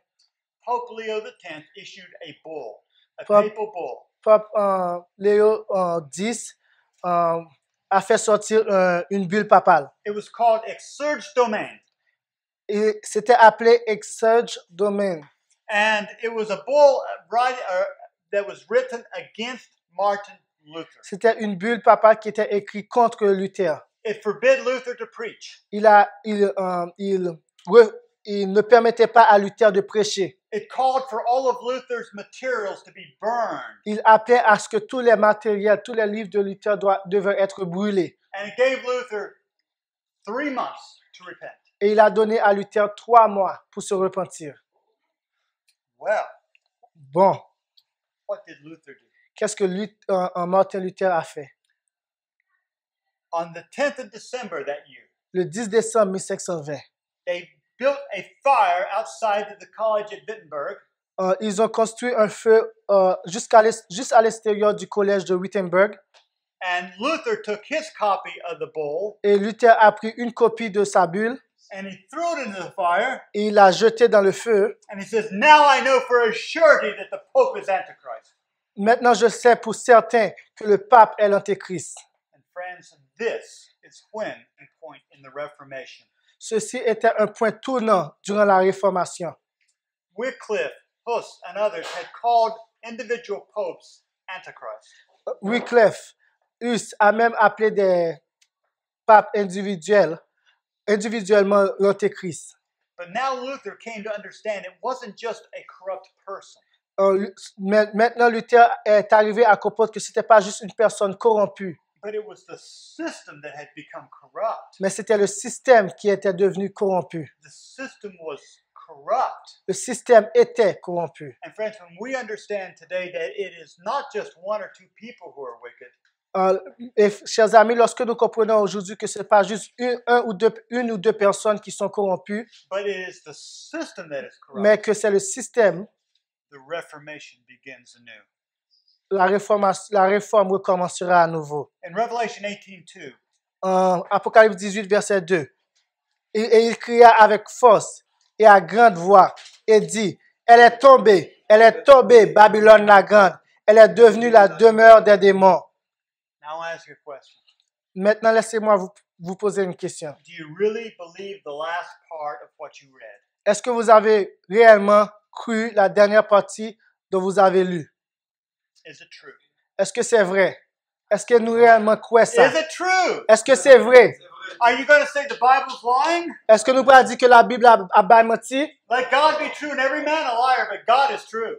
Speaker 3: Pope Leo X issued a bull, a
Speaker 2: Pope-
Speaker 3: papal bull.
Speaker 2: Pape Léo X a fait sortir une bulle papale.
Speaker 3: It was called Exsurge Domain.
Speaker 2: Et c'était appelé Exurge Domain.
Speaker 3: And it was a bull that was written against Martin Luther.
Speaker 2: C'était une bulle papale qui était écrite contre Luther.
Speaker 3: It forbid Luther to preach.
Speaker 2: Il ne permettait pas à Luther de prêcher.
Speaker 3: It called for all of Luther's materials to be burned.
Speaker 2: Il appelait à ce que tous les matériels, tous les livres de Luther devaient être brûlés.
Speaker 3: And it gave Luther 3 months to repent.
Speaker 2: Et il a donné à Luther 3 mois pour se repentir.
Speaker 3: Well,
Speaker 2: Bon,
Speaker 3: what did Luther do?
Speaker 2: qu'est-ce que Martin Luther a fait?
Speaker 3: On the 10th of December that year,
Speaker 2: Le 10 décembre 1520,
Speaker 3: they built a fire outside of the college at Wittenberg.
Speaker 2: Ils ont construit un feu juste à l'extérieur du collège de Wittenberg.
Speaker 3: And Luther took his copy of the bowl
Speaker 2: Et Luther a pris une copie de sa bulle
Speaker 3: and he threw it into the fire.
Speaker 2: et il l'a jetée dans le feu.
Speaker 3: And he says, "Now I know for a surety that the Pope is Antichrist."
Speaker 2: Maintenant, je sais pour certain que le pape est l'antéchrist.
Speaker 3: And friends, this is when a point in the Reformation.
Speaker 2: Ceci était un point tournant durant la Réformation.
Speaker 3: Wycliffe, Huss, and others had called individual popes Antichrist.
Speaker 2: Wycliffe, Huss a même appelé des papes individuellement l'antéchrist.
Speaker 3: But now Luther came to understand it wasn't just a corrupt person.
Speaker 2: Maintenant, Luther est arrivé à comprendre que ce n'était pas juste une personne corrompue,
Speaker 3: But it was the system that had become corrupt.
Speaker 2: mais c'était le système qui était devenu corrompu.
Speaker 3: The system was corrupt.
Speaker 2: Le système était corrompu.
Speaker 3: And friends, when we understand today that it is not just one or two people who are wicked,
Speaker 2: Et chers amis, lorsque nous comprenons aujourd'hui que ce n'est pas juste une ou deux personnes qui sont corrompues,
Speaker 3: but it is the system that is corrupt,
Speaker 2: mais que c'est le système,
Speaker 3: the Reformation begins anew.
Speaker 2: la réforme recommencera à nouveau.
Speaker 3: In Revelation 18:2,
Speaker 2: Apocalypse 18, verset 2. Et il cria avec force et à grande voix et dit, elle est tombée, Babylone la grande, elle est devenue la demeure des démons.
Speaker 3: now I ask you a question.
Speaker 2: Maintenant, laissez-moi vous poser une question.
Speaker 3: Do you really believe the last part of what you read?
Speaker 2: Est-ce que vous avez réellement cru la dernière partie dont vous avez lu?
Speaker 3: Is it true?
Speaker 2: Est-ce que c'est vrai? Est-ce que nous réellement croyons ça?
Speaker 3: Is it true?
Speaker 2: Est-ce que c'est vrai?
Speaker 3: Are you going to say the Bible's lying?
Speaker 2: Est-ce que nous pouvons dire que la Bible a menti?
Speaker 3: Let God be true and every man a liar, but God is true.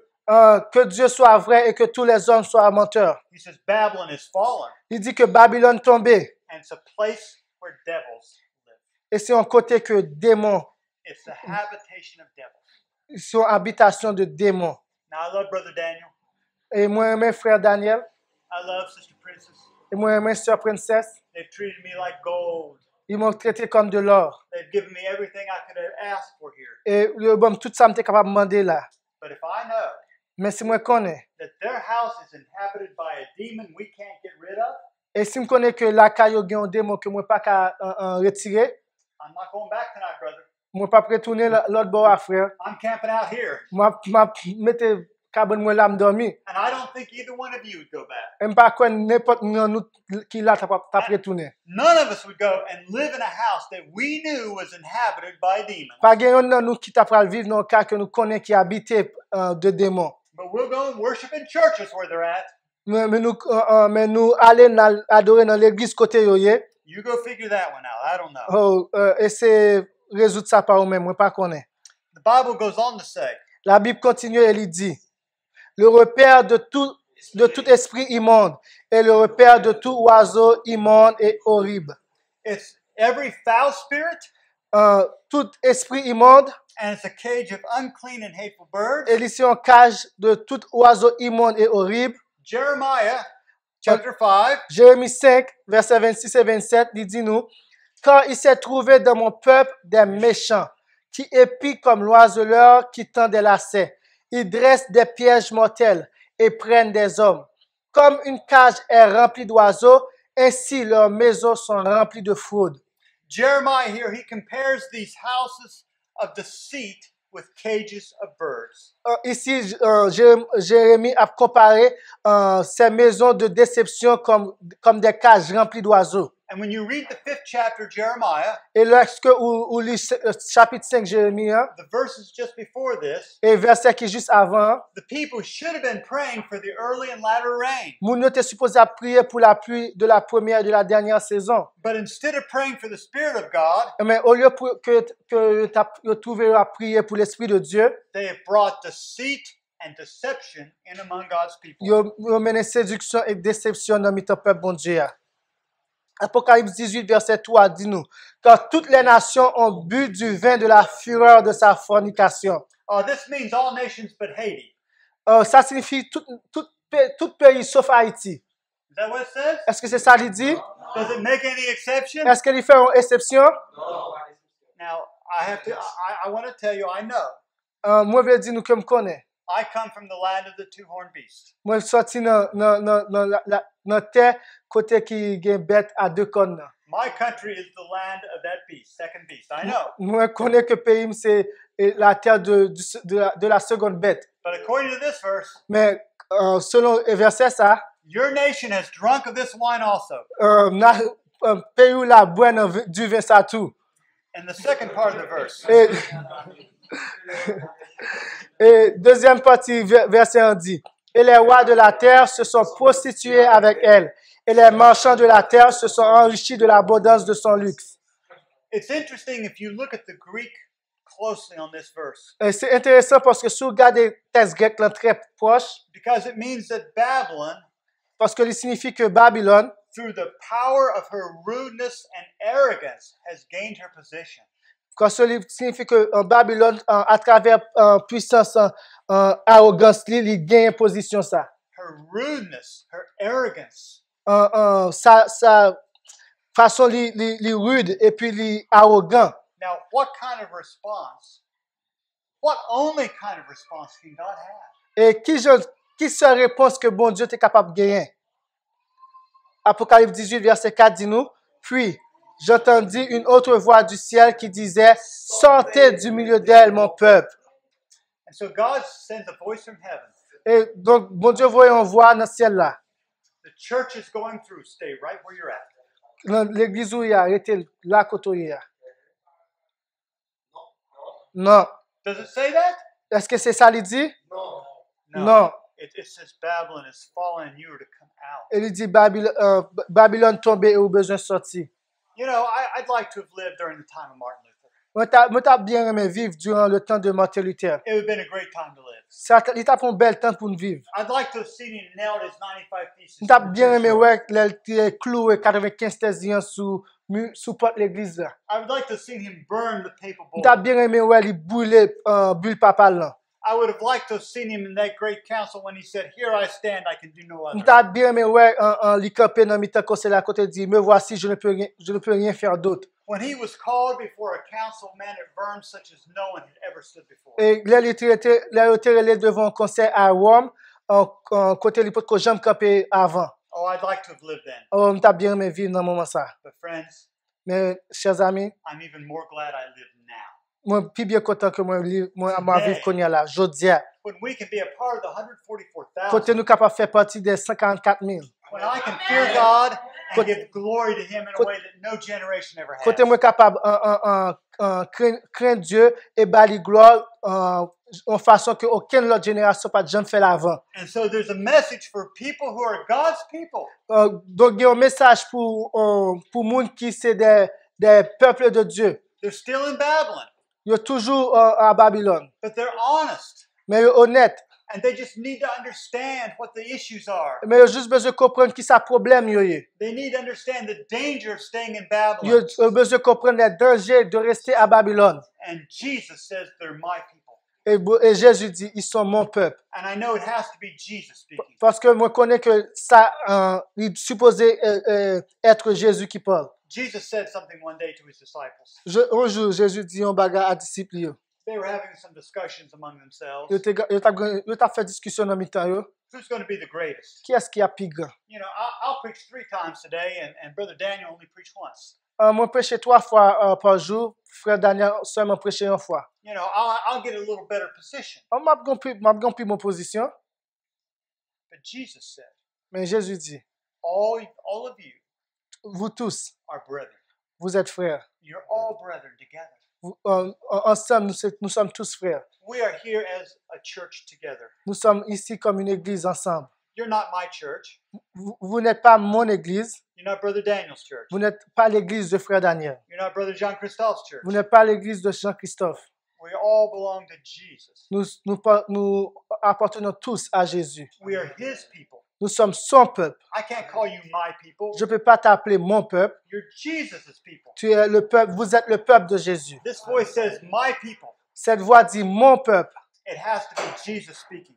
Speaker 2: Que Dieu soit vrai et que tous les hommes soient menteurs.
Speaker 3: He says Babylon is fallen,
Speaker 2: Il dit que Babylone tombée
Speaker 3: and it's a place where devils live.
Speaker 2: et c'est un côté que démons,
Speaker 3: It's the habitation of devils.
Speaker 2: c'est une habitation de démons.
Speaker 3: Now, I love Brother Daniel.
Speaker 2: Et moi, mes frères Daniel,
Speaker 3: I love Sister Princess.
Speaker 2: et moi, mes sœurs princesses,
Speaker 3: They've treated me like gold.
Speaker 2: ils m'ont traité comme de l'or.
Speaker 3: They've given me everything I could have asked for here.
Speaker 2: Et tout ça, je suis capable de demander là.
Speaker 3: But if I know
Speaker 2: Mais si moi connais,
Speaker 3: that their house is inhabited by a demon we can't get rid of,
Speaker 2: et si je connais que la caillou a un démon que moi pas qu'à retirer,
Speaker 3: I'm not going back tonight, brother.
Speaker 2: moi pas retourner l'autre bord à frère.
Speaker 3: I'm camping out here.
Speaker 2: Moi mettre cabane moi là me dormir.
Speaker 3: And I don't think either one of you would go back.
Speaker 2: Et pas quoi n'importe nous qui là t'a retourner.
Speaker 3: None of us would go and live in a house that we knew was inhabited by demons.
Speaker 2: Pas gagne nous qui t'a pral vivre dans un cas que nous connaît qui habité de démons.
Speaker 3: But we'll go and worship in churches where they're at.
Speaker 2: Mais nous aller adorer dans l'église côté yo yé.
Speaker 3: You go figure that one out. I don't know.
Speaker 2: Et c'est résoudre ça par vous-même, moi pas connais.
Speaker 3: The Bible goes on to say,
Speaker 2: La Bible continue et il dit, le repère de tout esprit immonde et le repère de tout oiseau immonde et horrible.
Speaker 3: it's every foul spirit,
Speaker 2: Tout esprit immonde,
Speaker 3: and it's a cage of unclean and hateful birds.
Speaker 2: et ici on cage de tout oiseau immonde et horrible.
Speaker 3: Jeremiah chapter 5,
Speaker 2: Jérémie 5, versets 26 et 27, il dit nous, car il s'est trouvé dans mon peuple des méchants, qui épient comme l'oiseleur qui tend des lacets. Ils dressent des pièges mortels et prennent des hommes. Comme une cage est remplie d'oiseaux, ainsi leurs maisons sont remplies de fraude.
Speaker 3: Jeremiah here, he compares these houses of deceit with cages of birds.
Speaker 2: Ici, Jérémie a comparé ces maisons de déception comme des cages remplies d'oiseaux.
Speaker 3: And when you read the 5th chapter of Jeremiah,
Speaker 2: Et lorsque vous lisez le chapitre 5 Jérémie,
Speaker 3: the verses just before this,
Speaker 2: et verset qui est juste avant,
Speaker 3: the people should have been praying for the early and latter rain.
Speaker 2: nous étions supposés à prier pour la pluie de la première et de la dernière saison.
Speaker 3: But instead of praying for the Spirit of God,
Speaker 2: Mais au lieu que tu trouves à prier pour l'Esprit de Dieu,
Speaker 3: they have brought deceit and deception in among God's people.
Speaker 2: ils ont mené séduction et déception dans le peuple bon Dieu. Apocalypse 18, verset 3 dit-nous, car toutes les nations ont bu du vin de la fureur de sa fornication.
Speaker 3: This means all nations but Haiti.
Speaker 2: Ça signifie tout pays sauf Haïti.
Speaker 3: Is that what it says?
Speaker 2: Est-ce que c'est ça qu'il dit?
Speaker 3: Does it make any exception?
Speaker 2: Est-ce qu'il fait une exception?
Speaker 3: Now, I want to tell you, I know.
Speaker 2: Moi, je veux dire, nous que me connais.
Speaker 3: I come from the land of the two-horned beast.
Speaker 2: Moi, je suis sorti dans la terre côté qui a une bête à deux cornes.
Speaker 3: My country is the land of that beast, second beast. I know.
Speaker 2: Moi, je connais que le pays, c'est la terre de la seconde bête.
Speaker 3: But according to this verse,
Speaker 2: Mais selon le verset, ça,
Speaker 3: your nation has drunk of this wine also.
Speaker 2: un pays où la boîte du vin, ça tout.
Speaker 3: And the second part of the verse.
Speaker 2: Et deuxième partie, verset 1 dit, et les rois de la terre se sont prostitués avec elle, et les marchands de la terre se sont enrichis de l'abondance de son luxe.
Speaker 3: It's interesting if you look at the Greek closely on this verse.
Speaker 2: Et c'est intéressant parce que si vous regardez le texte grec là, très proche,
Speaker 3: Because it means that Babylon,
Speaker 2: parce que il signifie que Babylone,
Speaker 3: through the power of her rudeness and arrogance, has gained her position.
Speaker 2: parce que signifie que Babylone, à travers puissance, arrogance, il gagne position ça.
Speaker 3: Her rudeness, her arrogance.
Speaker 2: Sa façon li rude et puis li arrogant.
Speaker 3: Now, what kind of response? What only kind of response can God have?
Speaker 2: Et qui serait réponse que bon Dieu est capable de gagner? Apocalypse 18, verset 4 dit-nous, puis j'entendis une autre voix du ciel qui disait, sortez du milieu d'elle, mon peuple.
Speaker 3: And so God sends a voice from heaven.
Speaker 2: Et donc, bon Dieu voit une voix dans le ciel là.
Speaker 3: The church is going through. Stay right where you're at.
Speaker 2: L'église où il y a été là côté où il y a. Non.
Speaker 3: Does it say that?
Speaker 2: Est-ce que c'est ça qu'il dit?
Speaker 3: No.
Speaker 2: Non.
Speaker 3: It says Babylon is fallen and you are to come out.
Speaker 2: Il dit Babylone tombée et au besoin de sortir.
Speaker 3: You know, I'd like to have lived during the time of Martin Luther.
Speaker 2: Moi, t'as bien aimé vivre durant le temps de Martin Luther.
Speaker 3: It would have been a great time to live.
Speaker 2: Il t'a pris un bel temps pour nous vivre.
Speaker 3: I'd like to have seen him nailed his 95 theses.
Speaker 2: T'as
Speaker 3: to the
Speaker 2: bien aimé
Speaker 3: church.
Speaker 2: ouais, il cloué 95 thèses sous porte l'église là.
Speaker 3: I would like to have seen him burn the papal bull.
Speaker 2: T'as bien aimé ouais, il brûlé bulle papale là.
Speaker 3: I would have liked to have seen him in that great council when he said, "Here I stand, I can do no other."
Speaker 2: T'as bien aimé ouais, il campé dans mi-temps conseil à côté dit, me voici, je ne peux rien faire d'autre.
Speaker 3: When he was called before a council, man at Worms such as no one had ever stood before.
Speaker 2: Et là, il était allé devant un conseil à Rome, côté l'époque que j'aime camper avant.
Speaker 3: Oh, I'd like to have lived then.
Speaker 2: On t'a bien aimé vivre dans le moment ça.
Speaker 3: But friends,
Speaker 2: Mais, chers amis,
Speaker 3: I'm even more glad I live now.
Speaker 2: moi, plus bien content que moi vivre qu'on y a là. Je dis,
Speaker 3: When we can be a part of the 144,000.
Speaker 2: côté nous capables de faire partie des 54 000.
Speaker 3: When I can fear God and give glory to Him in a way that no generation ever has.
Speaker 2: Côté moi capable craindre Dieu et bali gloire en façon que aucune autre génération pas jamais fait l'avant.
Speaker 3: And so there's a message for people who are God's people.
Speaker 2: Donc il y a un message pour monde qui c'est des peuples de Dieu.
Speaker 3: They're still in Babylon,
Speaker 2: Ils sont toujours à Babylone,
Speaker 3: but they're honest.
Speaker 2: mais ils sont honnêtes.
Speaker 3: And they just need to understand what the issues are.
Speaker 2: Mais ils ont juste besoin de comprendre qui ça problème yo est.
Speaker 3: They need to understand the danger of staying in Babylon.
Speaker 2: Ils ont besoin de comprendre les dangers de rester à Babylone.
Speaker 3: And Jesus says they're my people.
Speaker 2: Et Jésus dit, ils sont mon peuple.
Speaker 3: And I know it has to be Jesus speaking.
Speaker 2: Parce que moi, je connais que ça, il est supposé être Jésus qui parle.
Speaker 3: Jesus said something one day to his disciples.
Speaker 2: Un jour, Jésus dit un bagage à disciples.
Speaker 3: They were having some discussions among themselves.
Speaker 2: Ils ont fait discussion dans mi-temps.
Speaker 3: Who's going to be the greatest?
Speaker 2: Qui est-ce qui a plus grand?
Speaker 3: You know, I'll preach 3 times today, and Brother Daniel only preached once.
Speaker 2: Moi, prêcher 3 fois par jour. Frère Daniel seulement prêcher 1 fois.
Speaker 3: You know, I'll get a little better position.
Speaker 2: M'a compris mon position.
Speaker 3: But Jesus said,
Speaker 2: Mais Jésus dit,
Speaker 3: all of you
Speaker 2: vous tous,
Speaker 3: are brethren.
Speaker 2: vous êtes frères.
Speaker 3: You're all brethren together.
Speaker 2: Ensemble, nous sommes tous frères.
Speaker 3: We are here as a church together.
Speaker 2: Nous sommes ici comme une église ensemble.
Speaker 3: You're not my church.
Speaker 2: Vous n'êtes pas mon église.
Speaker 3: You're not Brother Daniel's church.
Speaker 2: Vous n'êtes pas l'église de frère Daniel.
Speaker 3: You're not Brother John Christophe's church.
Speaker 2: Vous n'êtes pas l'église de Jean-Christophe.
Speaker 3: We all belong to Jesus.
Speaker 2: Nous appartenons tous à Jésus.
Speaker 3: We are His people.
Speaker 2: Nous sommes son peuple.
Speaker 3: I can't call you my people.
Speaker 2: Je ne peux pas t'appeler mon peuple.
Speaker 3: You're Jesus' people.
Speaker 2: Tu es le peuple. Vous êtes le peuple de Jésus.
Speaker 3: This voice says my people.
Speaker 2: Cette voix dit mon peuple.
Speaker 3: It has to be Jesus speaking.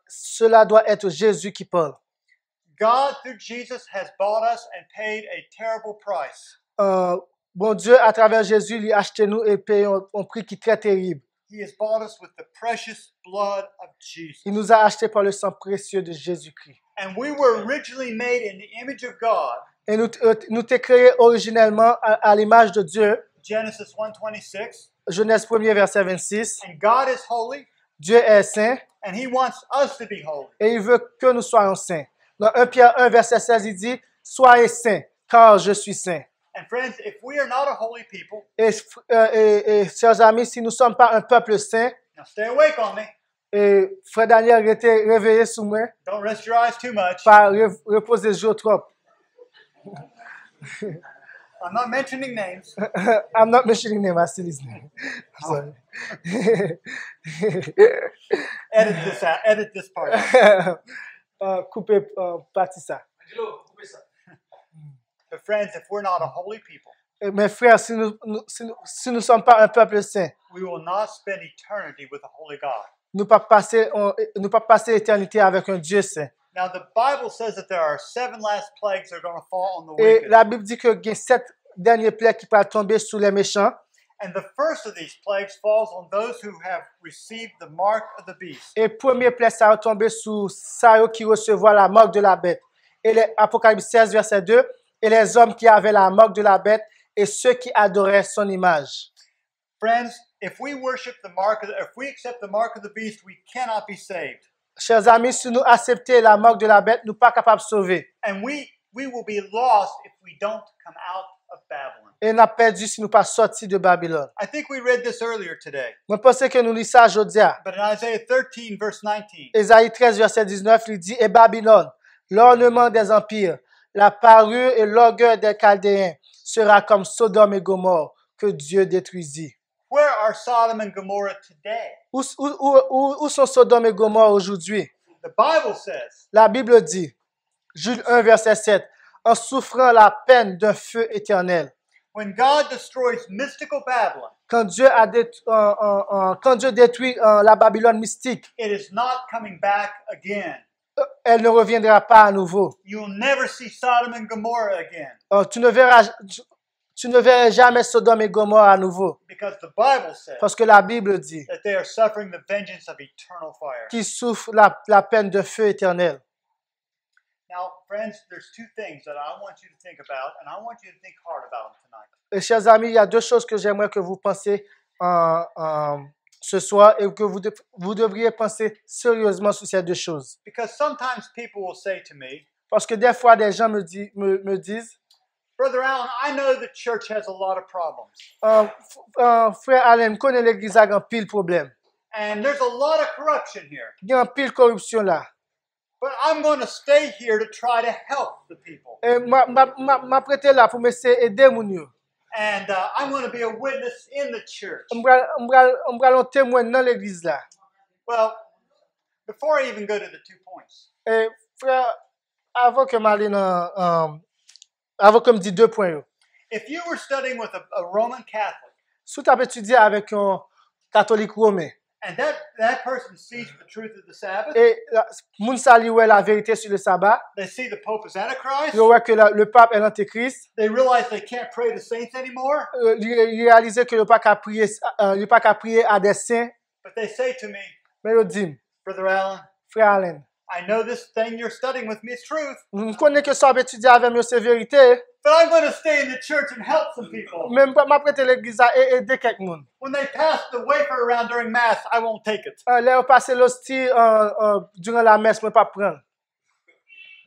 Speaker 2: Cela doit être Jésus qui parle.
Speaker 3: God, through Jesus, has bought us and paid a terrible price.
Speaker 2: Bon Dieu, à travers Jésus, il a acheté nous et payé un prix qui est très terrible.
Speaker 3: He has bought us with the precious blood of Jesus.
Speaker 2: Il nous a achetés par le sang précieux de Jésus-Christ.
Speaker 3: And we were originally made in the image of God.
Speaker 2: Et nous t'es créé originellement à l'image de Dieu.
Speaker 3: Genesis 1:26.
Speaker 2: Genèse 1er, verset 26.
Speaker 3: And God is holy,
Speaker 2: Dieu est saint
Speaker 3: and He wants us to be holy.
Speaker 2: et il veut que nous soyons saints. Dans 1 Pierre 1, verset 16, il dit « Soyez saints, car je suis saint. »
Speaker 3: And friends, if we are not a holy people,
Speaker 2: Et chers amis, si nous ne sommes pas un peuple saint,
Speaker 3: now stay awake on me.
Speaker 2: et frère Daniel était réveillé sous moi,
Speaker 3: Don't rest your eyes too much.
Speaker 2: pas reposer les yeux trop.
Speaker 3: I'm not mentioning names.
Speaker 2: I'm not mentioning name, I still his name. I'm sorry.
Speaker 3: Edit this out. Edit this part out.
Speaker 2: Coupez partie ça.
Speaker 3: But friends, if we're not a holy people,
Speaker 2: Mes frères, si nous ne sommes pas un peuple saint,
Speaker 3: we will not spend eternity with a holy God.
Speaker 2: nous ne pas passer l'éternité avec un Dieu saint.
Speaker 3: Now, the Bible says that there are 7 last plagues that are going to fall on the
Speaker 2: Et
Speaker 3: wicked.
Speaker 2: la Bible dit que il y a 7 derniers plaies qui peuvent tomber sur les méchants.
Speaker 3: And the first of these plagues falls on those who have received the mark of the beast.
Speaker 2: Et premier plaie, ça va tomber sur ceux qui recevront la marque de la bête. Et l'Apocalypse 16, verset 2, et les hommes qui avaient la marque de la bête et ceux qui adoraient son image.
Speaker 3: Friends, if we accept the mark of the beast, we cannot be saved.
Speaker 2: Chers amis, si nous acceptons la marque de la bête, nous ne sommes pas capables de sauver.
Speaker 3: And we will be lost if we don't come out of Babylon.
Speaker 2: Et nous avons perdu si nous ne sommes pas sortis de Babylone.
Speaker 3: I think we read this earlier today.
Speaker 2: Je pense que nous lisons ça aujourd'hui.
Speaker 3: But in Isaiah 13, verse 19,
Speaker 2: Ésaïe 13, verset 19, il dit « Et Babylone, l'ornement des empires, la parure et l'orgueil des Chaldéens sera comme Sodome et Gomorrhe que Dieu détruisit. »
Speaker 3: where are Sodom and Gomorrah today?
Speaker 2: Où sont Sodome et Gomorrhe aujourd'hui?
Speaker 3: The Bible says
Speaker 2: La Bible dit, Jules 1, verset 7, en souffrant la peine d'un feu éternel.
Speaker 3: when God destroys mystical Babylon,
Speaker 2: Quand Dieu détruit la Babylone mystique,
Speaker 3: it is not coming back again.
Speaker 2: elle ne reviendra pas à nouveau.
Speaker 3: You'll never see Sodom and Gomorrah again
Speaker 2: Tu ne verras jamais Sodome et Gomorrhe à nouveau.
Speaker 3: because the Bible says
Speaker 2: Parce que la Bible dit
Speaker 3: that they are suffering the vengeance of eternal fire.
Speaker 2: qu'ils souffrent la peine de feu éternel.
Speaker 3: Now, friends, there's 2 things that I want you to think about, and I want you to think hard about them tonight.
Speaker 2: Et chers amis, il y a 2 choses que j'aimerais que vous pensiez ce soir et que vous devriez penser sérieusement sur ces 2 choses.
Speaker 3: Because sometimes people will say to me,
Speaker 2: Parce que des fois, des gens me disent,
Speaker 3: Brother Allen, I know the church has a lot of problems,
Speaker 2: frère Allen, connaît l'église a un pile problème.
Speaker 3: and there's a lot of corruption here.
Speaker 2: Il y a un pile corruption là.
Speaker 3: But I'm going to stay here to try to help the people.
Speaker 2: Et m'a prêté là pour m'essayer d'aider mon yo.
Speaker 3: And I'm going to be a witness in the church.
Speaker 2: On témoin dans l'église là.
Speaker 3: Well, before I even go to the 2 points,
Speaker 2: Et frère, avant que m'aille avant que me dit 2 points yo.
Speaker 3: if you were studying with a Roman Catholic,
Speaker 2: Si tu as étudié avec un catholique romain
Speaker 3: and that person sees the truth of the Sabbath,
Speaker 2: et moun sali ouais la vérité sur le sabbat,
Speaker 3: they see the Pope is Antichrist,
Speaker 2: il voit que le pape est l'antéchrist,
Speaker 3: they realize they can't pray to saints anymore,
Speaker 2: il réalise que il pas qu'à prier à des saints,
Speaker 3: but they say to me,
Speaker 2: mais il dit,
Speaker 3: Brother Allen,
Speaker 2: frère Allen,
Speaker 3: I know this thing you're studying with me is truth,
Speaker 2: je connais que ça étudier avec moi c'est vérité,
Speaker 3: but I'm going to stay in the church and help some people.
Speaker 2: même pas m'a prêté l'église et aider quelqu'un.
Speaker 3: When they pass the wafer around during Mass, I won't take it.
Speaker 2: Là on passe l'hostie durant la messe, moi pas prendre.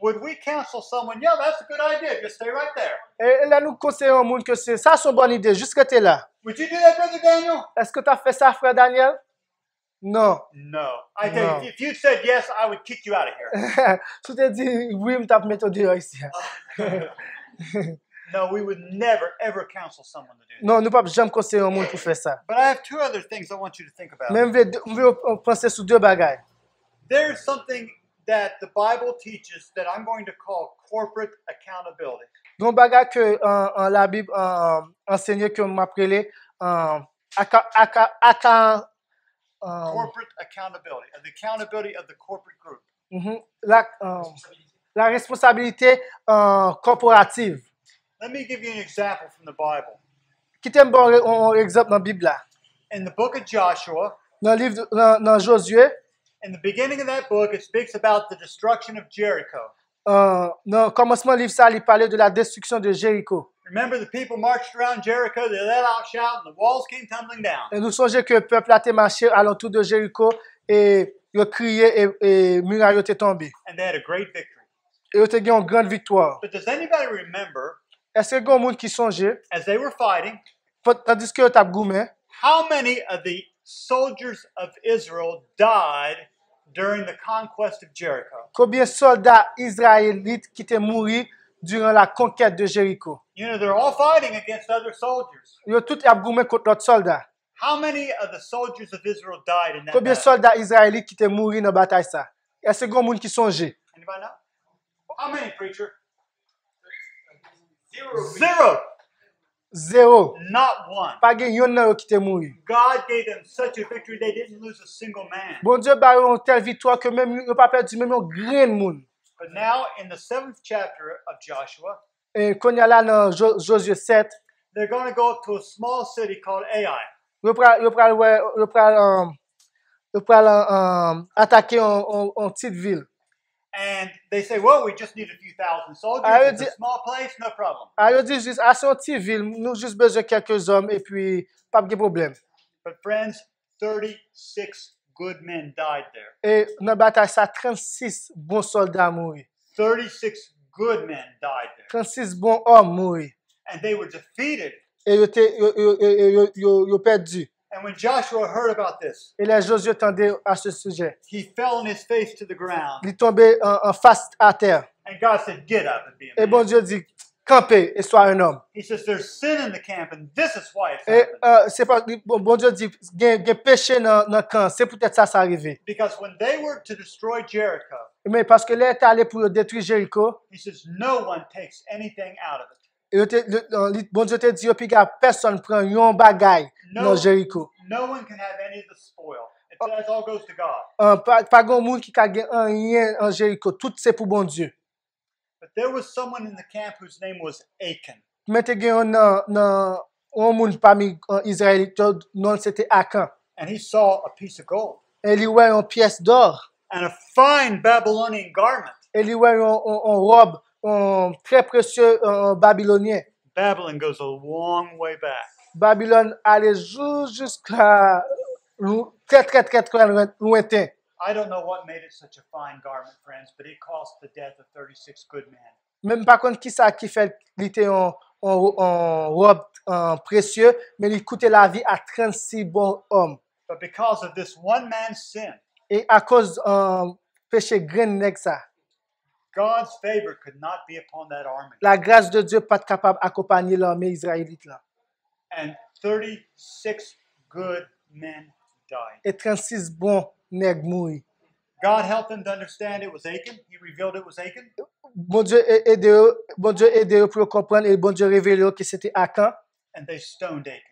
Speaker 3: would we counsel someone, yeah, that's a good idea, just stay right there?
Speaker 2: Et là, nous conseillons au monde que c'est ça, c'est une bonne idée, juste que tu es là.
Speaker 3: Would you do that, Brother Daniel?
Speaker 2: Est-ce que tu as fait ça, frère Daniel? Non.
Speaker 3: No. I tell
Speaker 2: No.
Speaker 3: you, if you'd said yes, I would kick you out of here.
Speaker 2: Tu t'es dit, oui, je t'ai mis au dehors ici.
Speaker 3: No, we would never, ever counsel someone to do that.
Speaker 2: Non, nous ne pouvons jamais conseiller au monde pour faire ça.
Speaker 3: But I have two other things I want you to think about.
Speaker 2: Mais on veut penser sur deux bagages.
Speaker 3: There's something that the Bible teaches that I'm going to call corporate accountability.
Speaker 2: Donc, bagage que la Bible enseigne que m'a appelé
Speaker 3: Corporate accountability, the accountability of the corporate group.
Speaker 2: la responsabilité corporative.
Speaker 3: Let me give you an example from the Bible.
Speaker 2: Qui t'aime bon un exemple dans la Bible là.
Speaker 3: In the book of Joshua,
Speaker 2: Dans le livre dans Josué,
Speaker 3: in the beginning of that book, it speaks about the destruction of Jericho.
Speaker 2: dans le commencement du livre ça, il parlait de la destruction de Jéricho.
Speaker 3: Remember, the people marched around Jericho, they let out shout, and the walls came tumbling down.
Speaker 2: Et nous songeons que le peuple a été marché alentour de Jéricho et il a crié et muraille était tombé.
Speaker 3: And they had a great victory.
Speaker 2: Et il a eu une grande victoire.
Speaker 3: But does anybody remember,
Speaker 2: Est-ce qu'il y a un monde qui songeait,
Speaker 3: as they were fighting,
Speaker 2: tandis que tu as goumé,
Speaker 3: how many of the soldiers of Israel died during the conquest of Jericho?
Speaker 2: combien de soldats israélites qui étaient morts durant la conquête de Jéricho?
Speaker 3: You know, they're all fighting against other soldiers.
Speaker 2: Ils ont tous goumé contre d'autres soldats.
Speaker 3: How many of the soldiers of Israel died in that
Speaker 2: Combien de
Speaker 3: battle?
Speaker 2: soldats israélites qui étaient morts dans la bataille ça? Est-ce qu'il y a un monde qui songeait?
Speaker 3: Anybody know? How many, preacher? Zero.
Speaker 2: Zéro.
Speaker 3: Not one.
Speaker 2: Pas de yon qui était mort.
Speaker 3: God gave them such a victory, they didn't lose a single man.
Speaker 2: Bon Dieu a eu une telle victoire que même ils n'ont pas perdu même un grain de monde.
Speaker 3: But now, in the 7th chapter of Joshua,
Speaker 2: Et quand il y a là dans Josué 7,
Speaker 3: they're going to go up to a small city called Ai.
Speaker 2: ils vont attaquer une petite ville.
Speaker 3: And they say, well, we just need a few thousand soldiers.
Speaker 2: I
Speaker 3: It's a
Speaker 2: did-
Speaker 3: small place, no problem.
Speaker 2: Alors, ils disent juste, c'est une petite ville, nous juste besoin de quelques hommes et puis pas de problème.
Speaker 3: But friends, 36 good men died there.
Speaker 2: Et dans la bataille, ça 36 bons soldats morts.
Speaker 3: 36 good men died there.
Speaker 2: 36 bons hommes morts.
Speaker 3: And they were defeated.
Speaker 2: Et ils ont perdu.
Speaker 3: And when Joshua heard about this,
Speaker 2: Et les Josué tendaient à ce sujet.
Speaker 3: he fell on his face to the ground.
Speaker 2: Il tombait en face à terre.
Speaker 3: And God said, get up and be a
Speaker 2: Et
Speaker 3: man.
Speaker 2: bon Dieu dit, campez et sois un homme.
Speaker 3: He says, there's sin in the camp, and this is why it's
Speaker 2: Et
Speaker 3: happened.
Speaker 2: c'est pas, bon Dieu dit, il y a péché dans le camp. C'est peut-être ça, ça arrivé.
Speaker 3: Because when they were to destroy Jericho,
Speaker 2: Mais parce que là, il est allé pour détruire Jéricho.
Speaker 3: he says, no one takes anything out of it.
Speaker 2: Et bon Dieu te dit, puis personne prend un bagaille dans Jéricho.
Speaker 3: No one can have any of the spoil. That all goes to God.
Speaker 2: Pas grand monde qui a rien en Jéricho. Tout c'est pour bon Dieu.
Speaker 3: But there was someone in the camp whose name was Achan.
Speaker 2: Mais il y a un monde parmi Israélites, non c'était Akan.
Speaker 3: And he saw a piece of gold
Speaker 2: Et il voit une pièce d'or.
Speaker 3: and a fine Babylonian garment.
Speaker 2: Et il voit une robe très précieuse babylonien.
Speaker 3: Babylon goes a long way back.
Speaker 2: Babylone allait jusqu'à très lointain.
Speaker 3: I don't know what made it such a fine garment, friends, but it cost the death of 36 good men.
Speaker 2: Même par contre, qui ça qui fait qu'il était en robe précieuse, mais il coûtait la vie à 36 bons hommes.
Speaker 3: But because of this one man's sin,
Speaker 2: Et à cause péché grain nèg ça,
Speaker 3: God's favor could not be upon that army.
Speaker 2: la grâce de Dieu pas capable d'accompagner l'armée israélite là.
Speaker 3: And 36 good men died.
Speaker 2: Et 36 bons nèg mourir.
Speaker 3: God helped them to understand it was Achan. He revealed it was Achan.
Speaker 2: Bon Dieu aide eux pour comprendre et bon Dieu révélé que c'était Akan
Speaker 3: And they stoned Achan.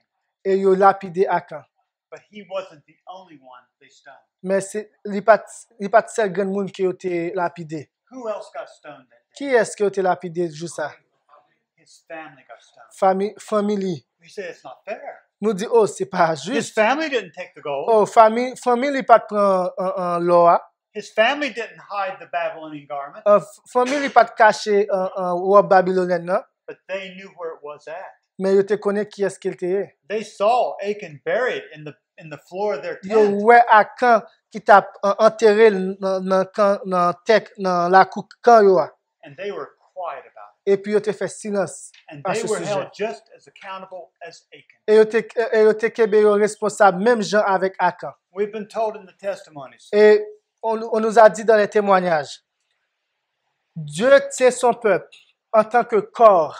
Speaker 2: et ils ont lapidé Akan.
Speaker 3: But he wasn't the only one they stoned.
Speaker 2: Mais il pas seul grand monde qui a été lapidé.
Speaker 3: Who else got stoned that day?
Speaker 2: Qui est-ce qui a été lapidé juste ça?
Speaker 3: His family got stoned.
Speaker 2: Famille.
Speaker 3: We say it's not fair.
Speaker 2: Nous dit oh c'est pas
Speaker 3: His
Speaker 2: juste.
Speaker 3: family didn't take the gold.
Speaker 2: Oh famille pas prend un loi.
Speaker 3: His family didn't hide the Babylonian garment,
Speaker 2: Famille pas cacher un robe babylonienne non?
Speaker 3: but they knew where it was at.
Speaker 2: Mais ils te connaissent qui est-ce qu'il était.
Speaker 3: They saw Achan buried in the floor of their
Speaker 2: Ils
Speaker 3: tent.
Speaker 2: ouais Akan qui t'a enterré dans la cour camp yo.
Speaker 3: And they were quiet about
Speaker 2: Et puis, ils ont fait silence
Speaker 3: it. And
Speaker 2: à
Speaker 3: they
Speaker 2: ce
Speaker 3: were
Speaker 2: sujet.
Speaker 3: held just as accountable as Achan.
Speaker 2: Et ils ont été responsables, même gens avec Akan.
Speaker 3: We've been told in the testimonies.
Speaker 2: Et on nous a dit dans les témoignages, Dieu tient son peuple en tant que corps,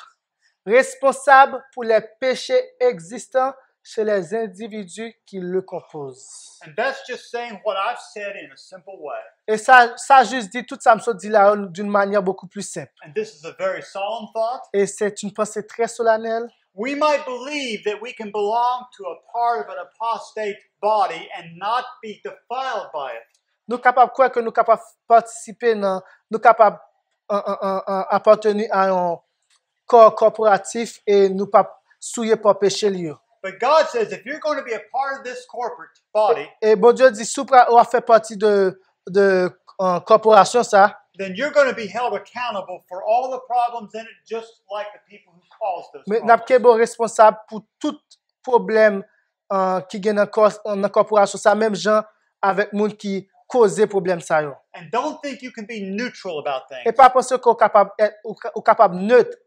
Speaker 2: responsable pour les péchés existants chez les individus qui le composent.
Speaker 3: And that's just saying what I've said in a simple way.
Speaker 2: Et ça juste dit, tout ça me dit là d'une manière beaucoup plus simple.
Speaker 3: And this is a very solemn thought.
Speaker 2: Et c'est une pensée très solennelle.
Speaker 3: We might believe that we can belong to a part of an apostate body and not be defiled by it.
Speaker 2: Nous sommes capables de croire que nous sommes capables de participer, nous sommes capables d'appartenir à un corps corporatif et nous ne pas souiller par péché lié.
Speaker 3: But God says if you're going to be a part of this corporate body,
Speaker 2: Et bon Dieu dit, si on fait partie de corporation, ça,
Speaker 3: then you're going to be held accountable for all the problems in it, just like the people who caused those
Speaker 2: mais nous sommes
Speaker 3: problems.
Speaker 2: responsables pour tout problème qui est dans la corporation, ça, même gens avec les gens qui causent problème ça. Yo.
Speaker 3: And don't think you can be neutral about
Speaker 2: Et
Speaker 3: things
Speaker 2: pas penser qu'on est capable capable neutre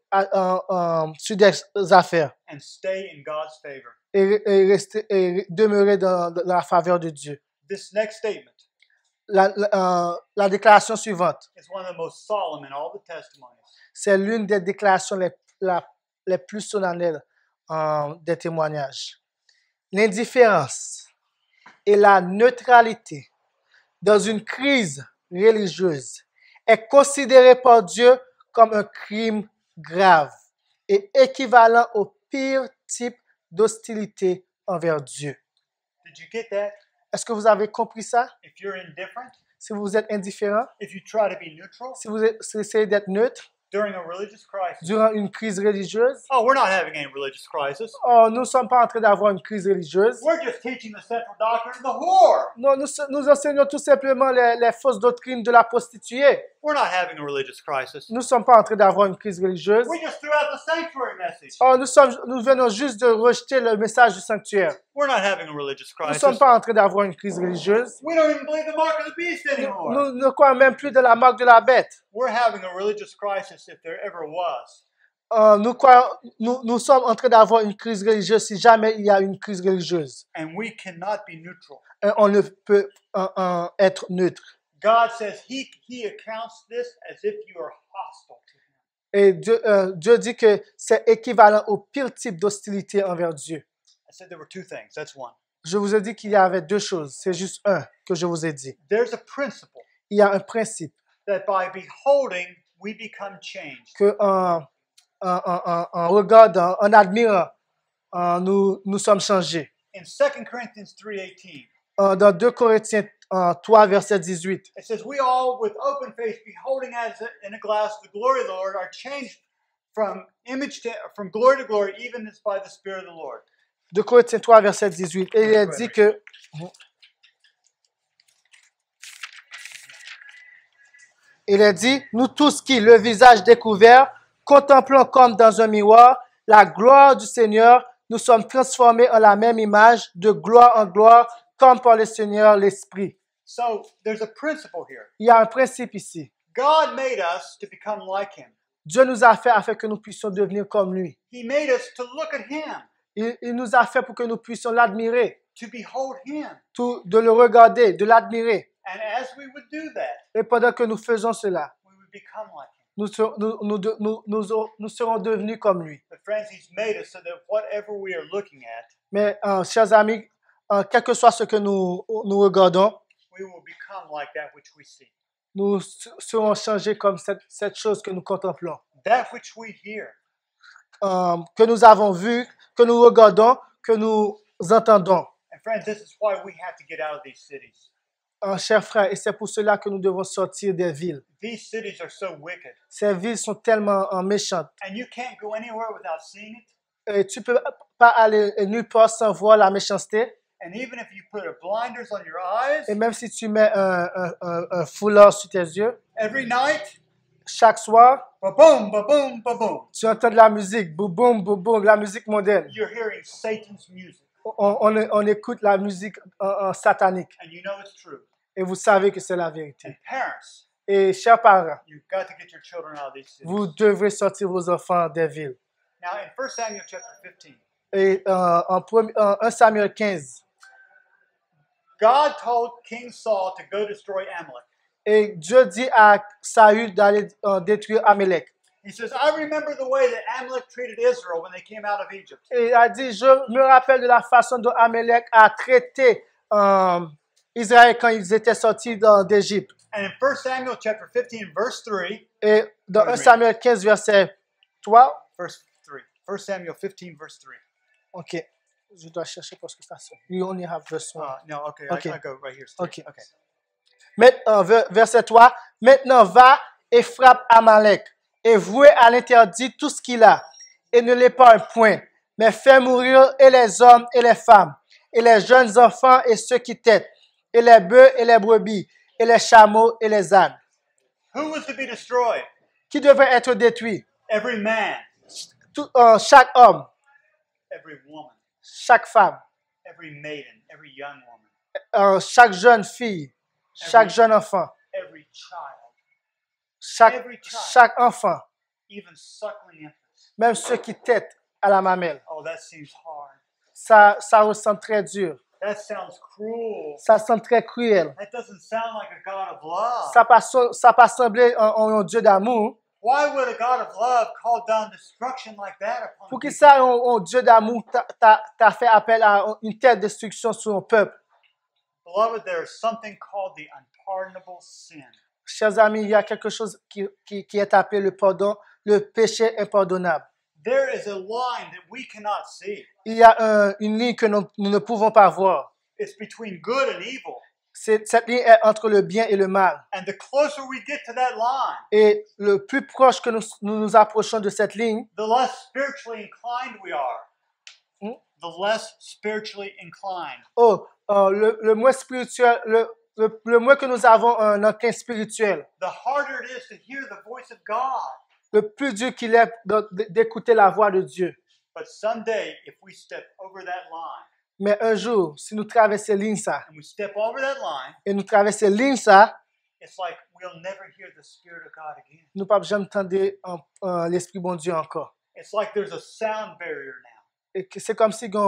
Speaker 2: sur des affaires
Speaker 3: and stay in God's favor.
Speaker 2: et rester et demeurer dans la faveur de Dieu.
Speaker 3: This next statement
Speaker 2: La déclaration suivante,
Speaker 3: is one of the most solemn in all the testimonies.
Speaker 2: c'est l'une des déclarations les plus solennelles des témoignages. L'indifférence et la neutralité dans une crise religieuse est considérée par Dieu comme un crime grave et équivalent au pire type d'hostilité envers Dieu.
Speaker 3: Did you get that?
Speaker 2: Est-ce que vous avez compris ça?
Speaker 3: If you're indifferent,
Speaker 2: Si vous êtes indifférent,
Speaker 3: if you try to be neutral
Speaker 2: si vous essayez d'être neutre
Speaker 3: during a religious crisis.
Speaker 2: durant une crise religieuse,
Speaker 3: Oh, we're not having any religious crisis.
Speaker 2: nous ne sommes pas en train d'avoir une crise religieuse.
Speaker 3: We're just teaching the central doctrine of the whore.
Speaker 2: Non, nous enseignons tout simplement les fausses doctrines de la prostituée.
Speaker 3: We're not having a religious crisis.
Speaker 2: Nous ne sommes pas en train d'avoir une crise religieuse.
Speaker 3: We just threw out the sanctuary message.
Speaker 2: Nous venons juste de rejeter le message du sanctuaire.
Speaker 3: We're not having a religious
Speaker 2: Nous ne
Speaker 3: crisis.
Speaker 2: sommes pas en train d'avoir une crise religieuse.
Speaker 3: We don't even believe the mark of the beast anymore.
Speaker 2: Nous ne croyons même plus de la marque de la bête.
Speaker 3: We're having a religious crisis if there ever was.
Speaker 2: Nous sommes en train d'avoir une crise religieuse si jamais il y a une crise religieuse.
Speaker 3: And we cannot be neutral.
Speaker 2: On ne peut être neutre.
Speaker 3: God says he accounts this as if you are hostile to him.
Speaker 2: Et Dieu dit que c'est équivalent au pire type d'hostilité envers Dieu.
Speaker 3: I said there were two things. That's one.
Speaker 2: Je vous ai dit qu'il y avait deux choses. C'est juste un que je vous ai dit.
Speaker 3: There's a principle
Speaker 2: Il y a un principe
Speaker 3: that by beholding, we become changed.
Speaker 2: que en regardant, en admirant, nous sommes changés.
Speaker 3: In 2 Corinthians 3:18,
Speaker 2: Dans 2 Corinthiens 3, verset 18,
Speaker 3: it says, we all with open face, beholding as in a glass the glory of the Lord, are changed from glory to glory, even as by the Spirit of the Lord.
Speaker 2: 2 Corinthiens 3, verset 18. Et il est dit que il est dit, nous tous qui, le visage découvert, contemplons comme dans un miroir la gloire du Seigneur, nous sommes transformés en la même image, de gloire en gloire, comme par le Seigneur l'Esprit.
Speaker 3: So there's a principle here.
Speaker 2: Il y a un principe ici.
Speaker 3: God made us to become like him.
Speaker 2: Dieu nous a fait afin que nous puissions devenir comme lui.
Speaker 3: He made us to look at him,
Speaker 2: Il nous a fait pour que nous puissions l'admirer,
Speaker 3: to behold him.
Speaker 2: de le regarder, de l'admirer.
Speaker 3: And as we would do that,
Speaker 2: Et pendant que nous faisons cela,
Speaker 3: we would become like him.
Speaker 2: nous serons devenus comme lui.
Speaker 3: But friends, he's made us so that whatever we are looking at,
Speaker 2: Mais, chers amis, quel que soit ce que nous regardons,
Speaker 3: we will become like that which we see.
Speaker 2: nous serons changés comme cette chose que nous contemplons,
Speaker 3: That which we hear,
Speaker 2: que nous avons vu, que nous regardons, que nous entendons.
Speaker 3: and friends, this is why we have to get out of these cities.
Speaker 2: Chers frères, et c'est pour cela que nous devons sortir des villes.
Speaker 3: These cities are so wicked,
Speaker 2: Ces villes sont tellement méchantes.
Speaker 3: and you can't go anywhere without seeing it.
Speaker 2: Et tu ne peux pas aller nulle part sans voir la méchanceté.
Speaker 3: And even if you put a blinders on your eyes,
Speaker 2: Et même si tu mets un foulard sur tes yeux,
Speaker 3: every night,
Speaker 2: chaque soir,
Speaker 3: ba-boom, ba-boom, ba-boom,
Speaker 2: tu entends de la musique, boum, boum, boum, boum, la musique mondaine.
Speaker 3: you're hearing Satan's music,
Speaker 2: On écoute la musique satanique.
Speaker 3: and you know it's true.
Speaker 2: Et vous savez que c'est la vérité.
Speaker 3: And parents,
Speaker 2: Et chers parents,
Speaker 3: you've got to get your children out of these cities.
Speaker 2: vous devrez sortir vos enfants des villes.
Speaker 3: Now, in 1 Samuel chapter 15,
Speaker 2: Et en 1 Samuel 15,
Speaker 3: God told King Saul to go destroy Amalek.
Speaker 2: et Dieu dit à Saül d'aller détruire Amalek.
Speaker 3: He says, I remember the way that Amalek treated Israel when they came out of Egypt.
Speaker 2: Et il a dit, je me rappelle de la façon dont Amalek a traité Israël quand ils étaient sortis d'Égypte.
Speaker 3: And in 1 Samuel chapter 15, verse 3,
Speaker 2: Et dans 1 Samuel 15, verset 3,
Speaker 3: verse 3. 1 Samuel 15, verse 3.
Speaker 2: ok, je dois chercher parce que ça sonne. You only have verse 1.
Speaker 3: No, okay,
Speaker 2: Okay.
Speaker 3: I go right here.
Speaker 2: Okay.
Speaker 3: Okay.
Speaker 2: Verset 3, maintenant va et frappe Amalek, et vouez à l'interdit tout ce qu'il a, et ne l'épargne point, mais fais mourir et les hommes et les femmes, et les jeunes enfants et ceux qui têtent, et les bœufs et les brebis, et les chameaux et les ânes.
Speaker 3: Who was to be destroyed?
Speaker 2: Qui devait être détruit?
Speaker 3: Every man,
Speaker 2: Chaque homme,
Speaker 3: every woman,
Speaker 2: chaque femme,
Speaker 3: every maiden, every young woman,
Speaker 2: chaque jeune fille, chaque jeune enfant,
Speaker 3: every child, every child.
Speaker 2: chaque enfant,
Speaker 3: even suckling infants.
Speaker 2: même ceux qui têtent à la mamelle.
Speaker 3: Oh, that seems hard.
Speaker 2: Ça ressemble très dur.
Speaker 3: That sounds cruel.
Speaker 2: Ça semble très cruel.
Speaker 3: That doesn't sound like a God of love.
Speaker 2: Ça peut sembler un Dieu d'amour.
Speaker 3: Why would a God of love call down destruction like that upon
Speaker 2: Pour qui
Speaker 3: people?
Speaker 2: ça, un Dieu d'amour t'a fait appel à une telle destruction sur un peuple?
Speaker 3: Beloved, there is something called the unpardonable sin.
Speaker 2: Chers amis, il y a quelque chose qui est appelé le pardon, le péché impardonnable.
Speaker 3: There is a line that we cannot see.
Speaker 2: Il y a une ligne que nous ne pouvons pas voir.
Speaker 3: It's between good and evil.
Speaker 2: Cette ligne est entre le bien et le mal.
Speaker 3: And the closer we get to that line,
Speaker 2: Et le plus proche que nous approchons de cette ligne,
Speaker 3: the less spiritually inclined we are.
Speaker 2: Hmm?
Speaker 3: The less spiritually inclined.
Speaker 2: le moins spirituel, le moins que nous avons un enclin spirituel,
Speaker 3: The harder it is to hear the voice of God.
Speaker 2: le plus dur qu'il est d'écouter la voix de Dieu.
Speaker 3: But someday, if we step over that line,
Speaker 2: Mais un jour, si nous traversons ligne ça,
Speaker 3: and we step over that line,
Speaker 2: et nous traversons ligne ça,
Speaker 3: it's like we'll never hear the Spirit of God again.
Speaker 2: nous ne pouvons jamais entendre l'Esprit bon Dieu encore.
Speaker 3: It's like there's a sound barrier now.
Speaker 2: Et que c'est comme si il y a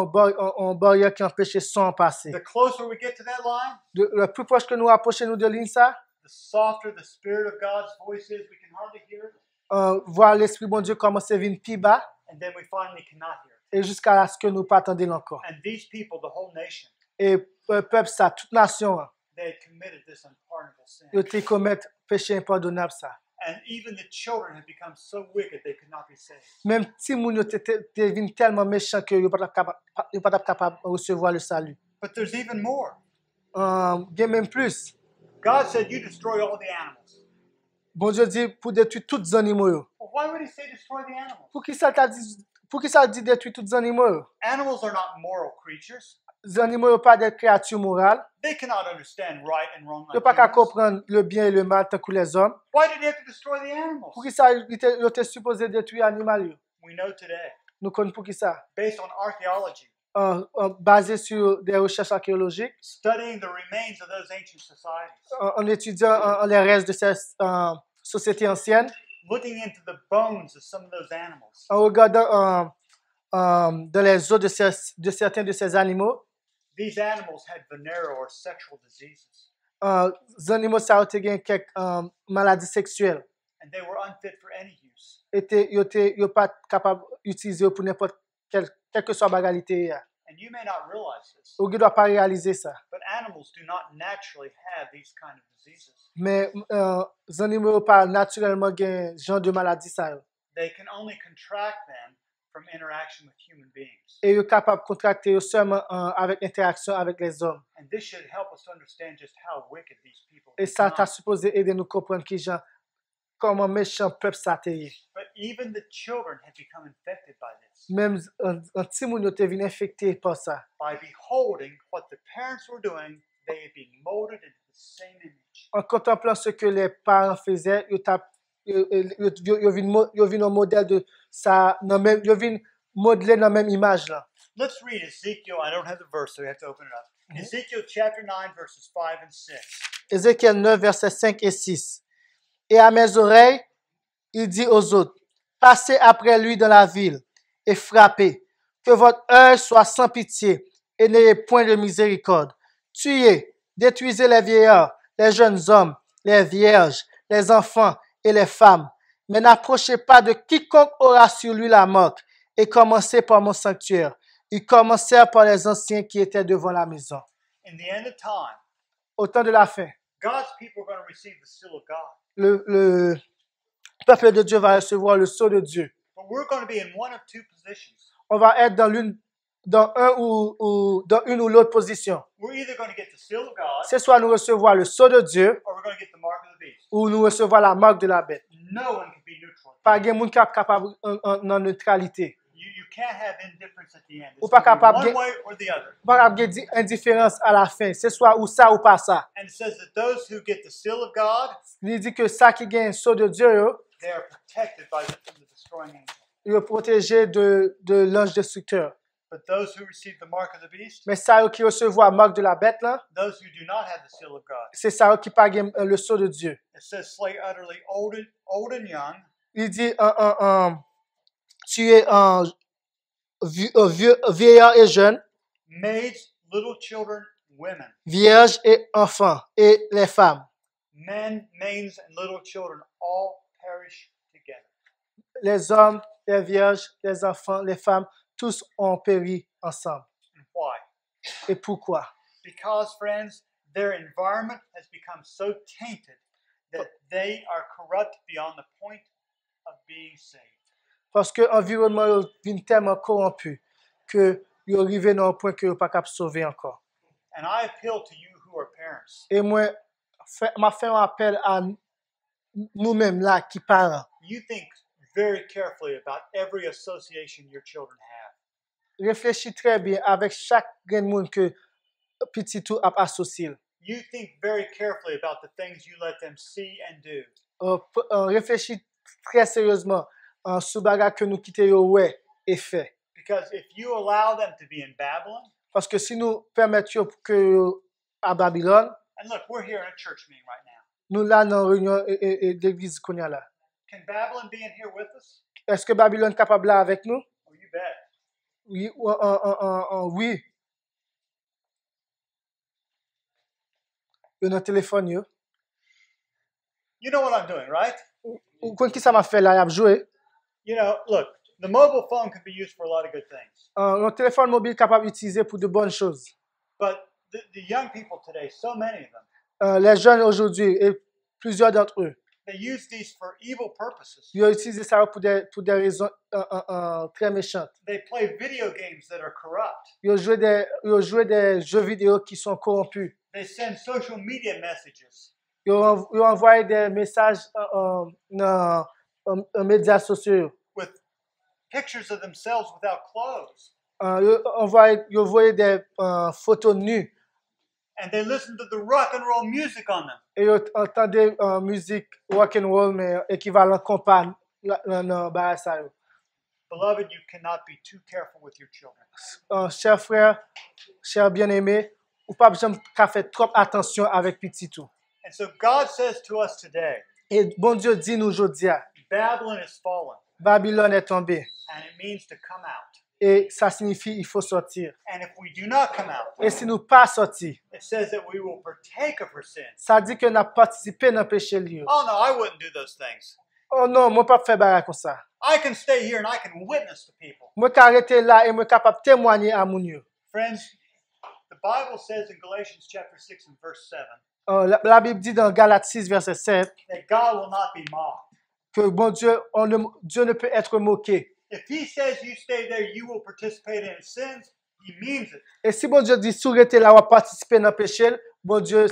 Speaker 2: un barrière qui empêche le son de passer.
Speaker 3: The closer we get to that line,
Speaker 2: Le plus proche que nous approchons de ligne ça,
Speaker 3: the softer the Spirit of God's voice is. We can hardly hear it.
Speaker 2: voir l'Esprit bon Dieu commencer à venir plus bas,
Speaker 3: And then we finally cannot hear it.
Speaker 2: et jusqu'à ce que nous ne pas attendre encore.
Speaker 3: And these people, the whole nation,
Speaker 2: Et le peuple ça, toute nation,
Speaker 3: they had committed this unpardonable sin.
Speaker 2: ils ont commis péché impardonnable ça.
Speaker 3: And even the children had become so wicked they could not be saved.
Speaker 2: Même si moun yo devine tellement méchant que yo pas capable de recevoir le salut.
Speaker 3: But there's even more.
Speaker 2: Il y a même plus.
Speaker 3: God said, you destroy all the animals.
Speaker 2: Bon Dieu dit pour détruire tous les animaux. Yo.
Speaker 3: Well, why would he say destroy the animals?
Speaker 2: Pour qui ça dit détruire tous les animaux? Yo?
Speaker 3: Animals are not moral creatures.
Speaker 2: Les animaux ne sont pas des créatures morales.
Speaker 3: They cannot understand right and wrong
Speaker 2: Ils ne
Speaker 3: like
Speaker 2: peuvent pas
Speaker 3: humans.
Speaker 2: comprendre le bien et le mal tant que les hommes.
Speaker 3: Why did he have to destroy the animals?
Speaker 2: Pour qui ça il était supposé détruire les animaux? Yo?
Speaker 3: We know today,
Speaker 2: Nous connaissons pour qui ça?
Speaker 3: based on archaeology,
Speaker 2: Basé sur des recherches archéologiques,
Speaker 3: studying the remains of those ancient societies,
Speaker 2: en étudiant les restes de ces sociétés anciennes,
Speaker 3: looking into the bones of some of those animals.
Speaker 2: en regardant dans les os de certains de ces animaux,
Speaker 3: These animals had venereal or sexual diseases,
Speaker 2: les animaux ça ont quelques maladies sexuelles.
Speaker 3: and they were unfit for any use.
Speaker 2: Ils pas capable d'utiliser pour n'importe quelle que soit la bagalité.
Speaker 3: And you may not realize this,
Speaker 2: Ils ne doivent pas réaliser ça.
Speaker 3: but animals do not naturally have these kind of diseases.
Speaker 2: Mais les animaux n'ont pas naturellement un genre de maladie. Ça.
Speaker 3: They can only contract them from interaction with human beings.
Speaker 2: Et ils sont capables de contracter seulement avec interaction avec les hommes.
Speaker 3: And this should help us to understand just how wicked these people
Speaker 2: Et ça t'a
Speaker 3: become.
Speaker 2: supposé aider nous comprendre comment méchant peuple ça t'est.
Speaker 3: But even the children had become infected by this.
Speaker 2: Même un petit moun yo te venu infecté par ça.
Speaker 3: By beholding what the parents were doing, they had been molded into the same image.
Speaker 2: En contemplant ce que les parents faisaient, yo vin un modèle de ça, yo vin modeler dans la même image là.
Speaker 3: Let's read Ezekiel. I don't have the verse, so we have to open it up. Ezekiel chapter 9, verses 5 and 6.
Speaker 2: Ézéchiel 9, versets 5 et 6. Et à mes oreilles, il dit aux autres, passez après lui dans la ville et frappez, que votre œil soit sans pitié et n'ayez point de miséricorde. Tuez, détruisez les vieillards, les jeunes hommes, les vierges, les enfants et les femmes. Mais n'approchez pas de quiconque aura sur lui la marque et commencez par mon sanctuaire. Ils commencèrent par les anciens qui étaient devant la maison.
Speaker 3: In the end of time,
Speaker 2: Au temps de la fin,
Speaker 3: God's people are going to receive the seal of God.
Speaker 2: le peuple de Dieu va recevoir le sceau de Dieu.
Speaker 3: But we're going to be in one of two positions.
Speaker 2: On va être dans une ou l'autre position.
Speaker 3: We're either going to get the seal of God
Speaker 2: C'est soit nous recevoir le sceau de Dieu
Speaker 3: or we're going to get the mark of the beast.
Speaker 2: ou nous recevoir la marque de la bête.
Speaker 3: No one can be neutral.
Speaker 2: Pas de monde capable en neutralité.
Speaker 3: You can't have indifference at the end.
Speaker 2: Ou
Speaker 3: It's
Speaker 2: pas
Speaker 3: going to be
Speaker 2: capable
Speaker 3: one way or the other.
Speaker 2: pas capable de indifférence à la fin. C'est soit ou ça ou pas ça.
Speaker 3: And it says that those who get the seal of God,
Speaker 2: Il dit que ça qui gagne le sceau de Dieu, yo,
Speaker 3: they are protected by the destroying angel.
Speaker 2: il est protégé de l'ange destructeur.
Speaker 3: But those who receive the mark of the beast,
Speaker 2: Mais ça qui recevoir la marque de la bête, là,
Speaker 3: those who do not have the seal of God,
Speaker 2: c'est ça qui pas gagne le sceau de Dieu.
Speaker 3: it says slay utterly old and young,
Speaker 2: Il dit tu es vieillard et jeune,
Speaker 3: maids, little children, women,
Speaker 2: vierge et enfant, et les femmes.
Speaker 3: men, maids, and little children all perish together.
Speaker 2: Les hommes, les vierges, les enfants, les femmes, tous ont péri ensemble.
Speaker 3: And why?
Speaker 2: Et pourquoi?
Speaker 3: Because, friends, their environment has become so tainted that they are corrupt beyond the point of being saved.
Speaker 2: Parce que l'environnement est tellement corrompu que ils arrivent dans un point que ils ne sont pas capables de sauver encore.
Speaker 3: And I appeal to you who are parents.
Speaker 2: Et moi, m'a fait un appel à nous-mêmes là, qui parents.
Speaker 3: You think very carefully about every association your children have.
Speaker 2: Réfléchis très bien avec chaque grand monde que petit tout a associé.
Speaker 3: You think very carefully about the things you let them see and do.
Speaker 2: Réfléchis très sérieusement sur bagarre que nous quittons ouais et fait.
Speaker 3: Because if you allow them to be in Babylon,
Speaker 2: Parce que si nous permettions que à Babylone,
Speaker 3: and look, we're here in a church meeting right now.
Speaker 2: nous là dans réunion d'église qu'on y a là.
Speaker 3: Can Babylon be in here with us?
Speaker 2: Est-ce que Babylone est capable là avec nous?
Speaker 3: Oh, you bet.
Speaker 2: Oui, oui. Yo dans téléphone yo.
Speaker 3: You know what I'm doing, right?
Speaker 2: Ou quand qui ça m'a fait là, il a joué.
Speaker 3: You know, look, the mobile phone can be used for a lot of good things.
Speaker 2: Un téléphone mobile capable d'utiliser pour de bonnes choses.
Speaker 3: But the young people today, so many of them,
Speaker 2: Les jeunes aujourd'hui et plusieurs d'entre eux,
Speaker 3: they use these for evil purposes.
Speaker 2: ils ont utilisé ça pour des raisons très méchantes.
Speaker 3: They play video games that are corrupt.
Speaker 2: Ils ont joué des jeux vidéo qui sont corrompus.
Speaker 3: They send social media messages.
Speaker 2: Ils ont envoyé des messages dans médias sociaux.
Speaker 3: With pictures of themselves without clothes.
Speaker 2: Ils ont envoyé des photos nues.
Speaker 3: And they listen to the rock and roll music on them.
Speaker 2: Et ils entendaient musique rock and roll, mais équivalent compas dans ça.
Speaker 3: Beloved, you cannot be too careful with your children.
Speaker 2: Chers frères, chers bien-aimés, ou pas besoin de faire trop attention avec petit tout.
Speaker 3: And so God says to us today,
Speaker 2: Et bon Dieu dit nous aujourd'hui,
Speaker 3: Babylon is fallen,
Speaker 2: Babylone est tombée.
Speaker 3: and it means to come out.
Speaker 2: Et ça signifie il faut sortir.
Speaker 3: And if we do not come out,
Speaker 2: Et si nous pas sortis,
Speaker 3: it says that we will partake of her sins.
Speaker 2: ça dit que nous avons participé dans le péché lié.
Speaker 3: Oh no, I wouldn't do those things.
Speaker 2: Oh non, moi pas faire bagarre comme ça.
Speaker 3: I can stay here and I can witness to people.
Speaker 2: Moi peux arrêter là et moi capable de témoigner à mon Dieu.
Speaker 3: Friends, the Bible says in Galatians chapter 6 and verse 7
Speaker 2: La Bible dit dans Galates 6 verset 7
Speaker 3: that God will not be mocked.
Speaker 2: que bon Dieu, Dieu ne peut être moqué.
Speaker 3: If he says you stay there, you will participate in his sins, he means it.
Speaker 2: Et si bon Dieu dit si vous êtes là ou participer dans le péché, bon Dieu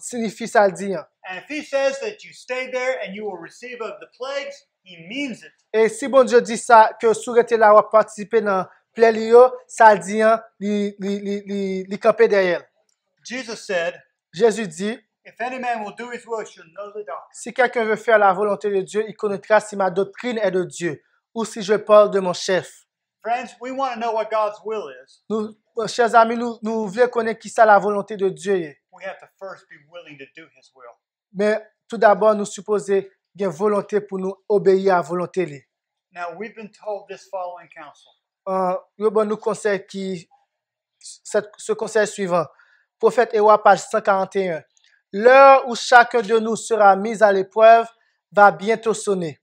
Speaker 2: signifie ça le dit.
Speaker 3: And if he says that you stay there and you will receive of the plagues, he means it.
Speaker 2: Et si bon Dieu dit ça que si vous êtes là ou participer dans plein lieu, ça le dit li camper derrière.
Speaker 3: Jesus said,
Speaker 2: Jésus dit,
Speaker 3: if any man will do his will, he shall know the doctrine.
Speaker 2: si quelqu'un veut faire la volonté de Dieu, il connaîtra si ma doctrine est de Dieu ou si je parle de mon chef.
Speaker 3: Friends, we want to know what God's will is.
Speaker 2: Nous, chers amis, nous voulons connaître qui ça la volonté de Dieu est.
Speaker 3: We have to first be willing to do his will.
Speaker 2: Mais tout d'abord, nous supposons une volonté pour nous obéir à la volonté. Li.
Speaker 3: Now, we've been told this following counsel.
Speaker 2: Yo bon nous conseille ce conseil suivant. Prophète Ewa, page 141. L'heure où chacun de nous sera mis à l'épreuve va bientôt sonner.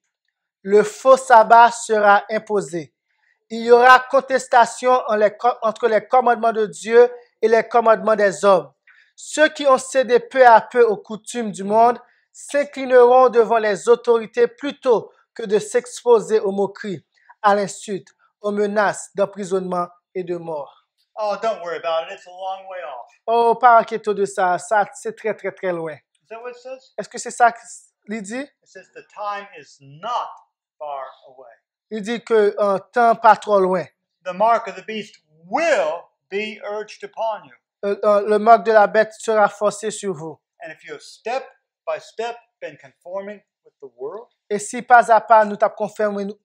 Speaker 2: Le faux sabbat sera imposé. Il y aura contestation entre les commandements de Dieu et les commandements des hommes. Ceux qui ont cédé peu à peu aux coutumes du monde s'inclineront devant les autorités plutôt que de s'exposer aux moqueries, à l'insulte, aux menaces d'emprisonnement et de mort.
Speaker 3: Oh, don't worry about it. It's a long way off.
Speaker 2: Oh, pas inquiétez de ça. Ça, c'est très, très, très loin.
Speaker 3: Is that what it says?
Speaker 2: Est-ce que c'est ça qu'il dit?
Speaker 3: It says the time is not far away.
Speaker 2: Il dit que un temps pas trop loin.
Speaker 3: The mark of the beast will be urged upon you.
Speaker 2: Le marque de la bête sera forcé sur vous.
Speaker 3: And if you have step by step been conforming with the world,
Speaker 2: Et si pas à pas nous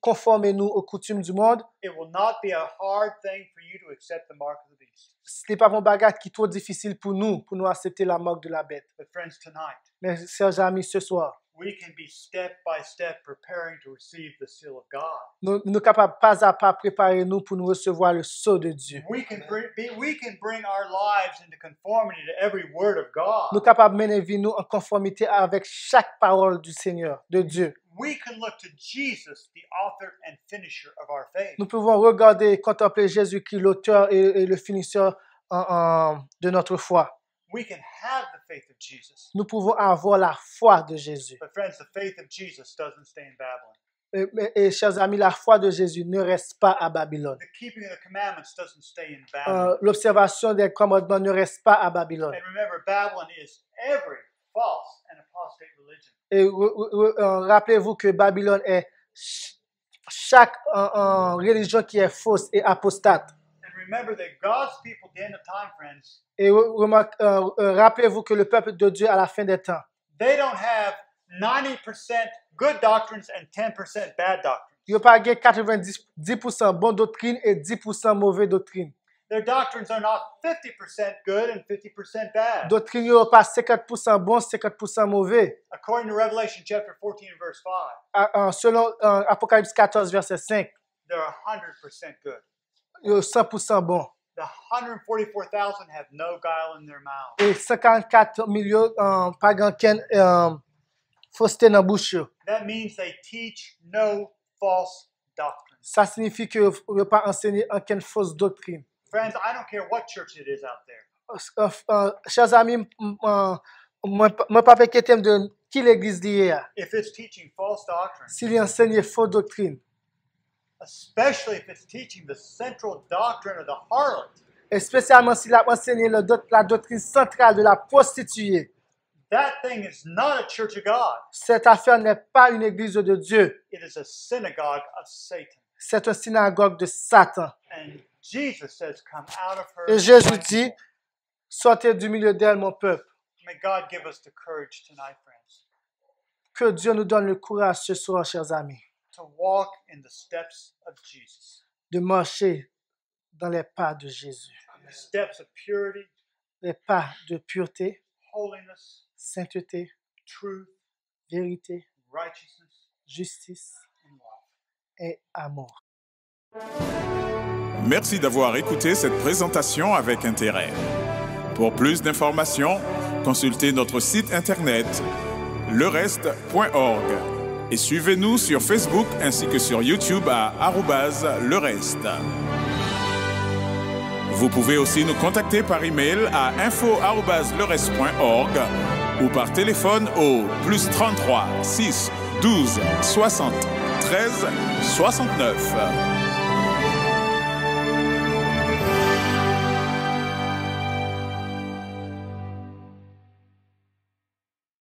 Speaker 2: conformez-nous aux coutumes du monde,
Speaker 3: it will not be a hard thing for you to accept the mark of the beast.
Speaker 2: ce n'est pas un bagage qui est trop difficile pour nous accepter la marque de la bête.
Speaker 3: But friends, tonight,
Speaker 2: Mais chers amis, ce soir,
Speaker 3: we can be step by step preparing to receive the seal of God.
Speaker 2: nous sommes capables pas à pas préparer nous pour nous recevoir le sceau de Dieu.
Speaker 3: We can bring our lives into conformity to every word of God.
Speaker 2: Nous sommes capables de mener vie nous en conformité avec chaque parole du Seigneur, de Dieu.
Speaker 3: We can look to Jesus, the author and finisher of our faith.
Speaker 2: Nous pouvons regarder et contempler Jésus-Christ, l'auteur et le finisseur de notre foi.
Speaker 3: We can have the faith of Jesus.
Speaker 2: Nous pouvons avoir la foi de Jésus.
Speaker 3: But friends, the faith of Jesus doesn't stay in Babylon.
Speaker 2: Et chers amis, la foi de Jésus ne reste pas à Babylone.
Speaker 3: The keeping of the commandments doesn't stay in Babylon.
Speaker 2: L'observation des commandements ne reste pas à Babylone.
Speaker 3: And remember, Babylon is every false and apostate religion.
Speaker 2: Et rappelez-vous que Babylone est chaque religion qui est fausse et apostate.
Speaker 3: And remember that God's people at the end of time, friends,
Speaker 2: Et rappelez-vous que le peuple de Dieu à la fin des temps,
Speaker 3: they don't have 90% good doctrines and 10% bad doctrines.
Speaker 2: il n'y a pas 90% bonne doctrine et 10% mauvaise doctrine.
Speaker 3: Their doctrines are not 50% good and 50% bad.
Speaker 2: Doctrine, il n'y a pas 50% bon, 50% mauvais.
Speaker 3: According to Revelation chapter 14 and verse 5,
Speaker 2: Selon Apocalypse 14, verset 5,
Speaker 3: they're 100% good.
Speaker 2: il y a 100% bon.
Speaker 3: The 144,000 have no guile in their mouth.
Speaker 2: Et 54 millions pas grand fausseté dans la bouche.
Speaker 3: That means they teach no false doctrine.
Speaker 2: Ça signifie que vous ne pas enseigner aucune fausse doctrine.
Speaker 3: Friends, I don't care what church it is out there.
Speaker 2: Chers amis, moi pas inquiété de qui l'église d'hier.
Speaker 3: If it's teaching false doctrine,
Speaker 2: S'il enseigne fausse doctrine,
Speaker 3: especially if it's teaching the central doctrine of the harlot,
Speaker 2: et spécialement s'il a enseigné la doctrine centrale de la prostituée,
Speaker 3: that thing is not a church of God.
Speaker 2: cette affaire n'est pas une église de Dieu,
Speaker 3: It is a synagogue of Satan.
Speaker 2: c'est une synagogue de Satan.
Speaker 3: And Jesus says, come out of her.
Speaker 2: Et Jésus
Speaker 3: my
Speaker 2: dit,
Speaker 3: people.
Speaker 2: sortez du milieu d'elle, mon peuple.
Speaker 3: May God give us the courage tonight, friends,
Speaker 2: Que Dieu nous donne le courage ce soir, chers amis,
Speaker 3: to walk in the steps of Jesus.
Speaker 2: de marcher dans les pas de Jésus.
Speaker 3: The steps of purity,
Speaker 2: Les pas de pureté,
Speaker 3: holiness,
Speaker 2: sainteté,
Speaker 3: truth,
Speaker 2: vérité,
Speaker 3: righteousness,
Speaker 2: justice
Speaker 3: and love.
Speaker 2: et amour.
Speaker 1: Merci d'avoir écouté cette présentation avec intérêt. Pour plus d'informations, consultez notre site internet lereste.org et suivez-nous sur Facebook ainsi que sur YouTube à @lereste. Vous pouvez aussi nous contacter par email à info@lereste.org ou par téléphone au +33 6 12 60 13 69.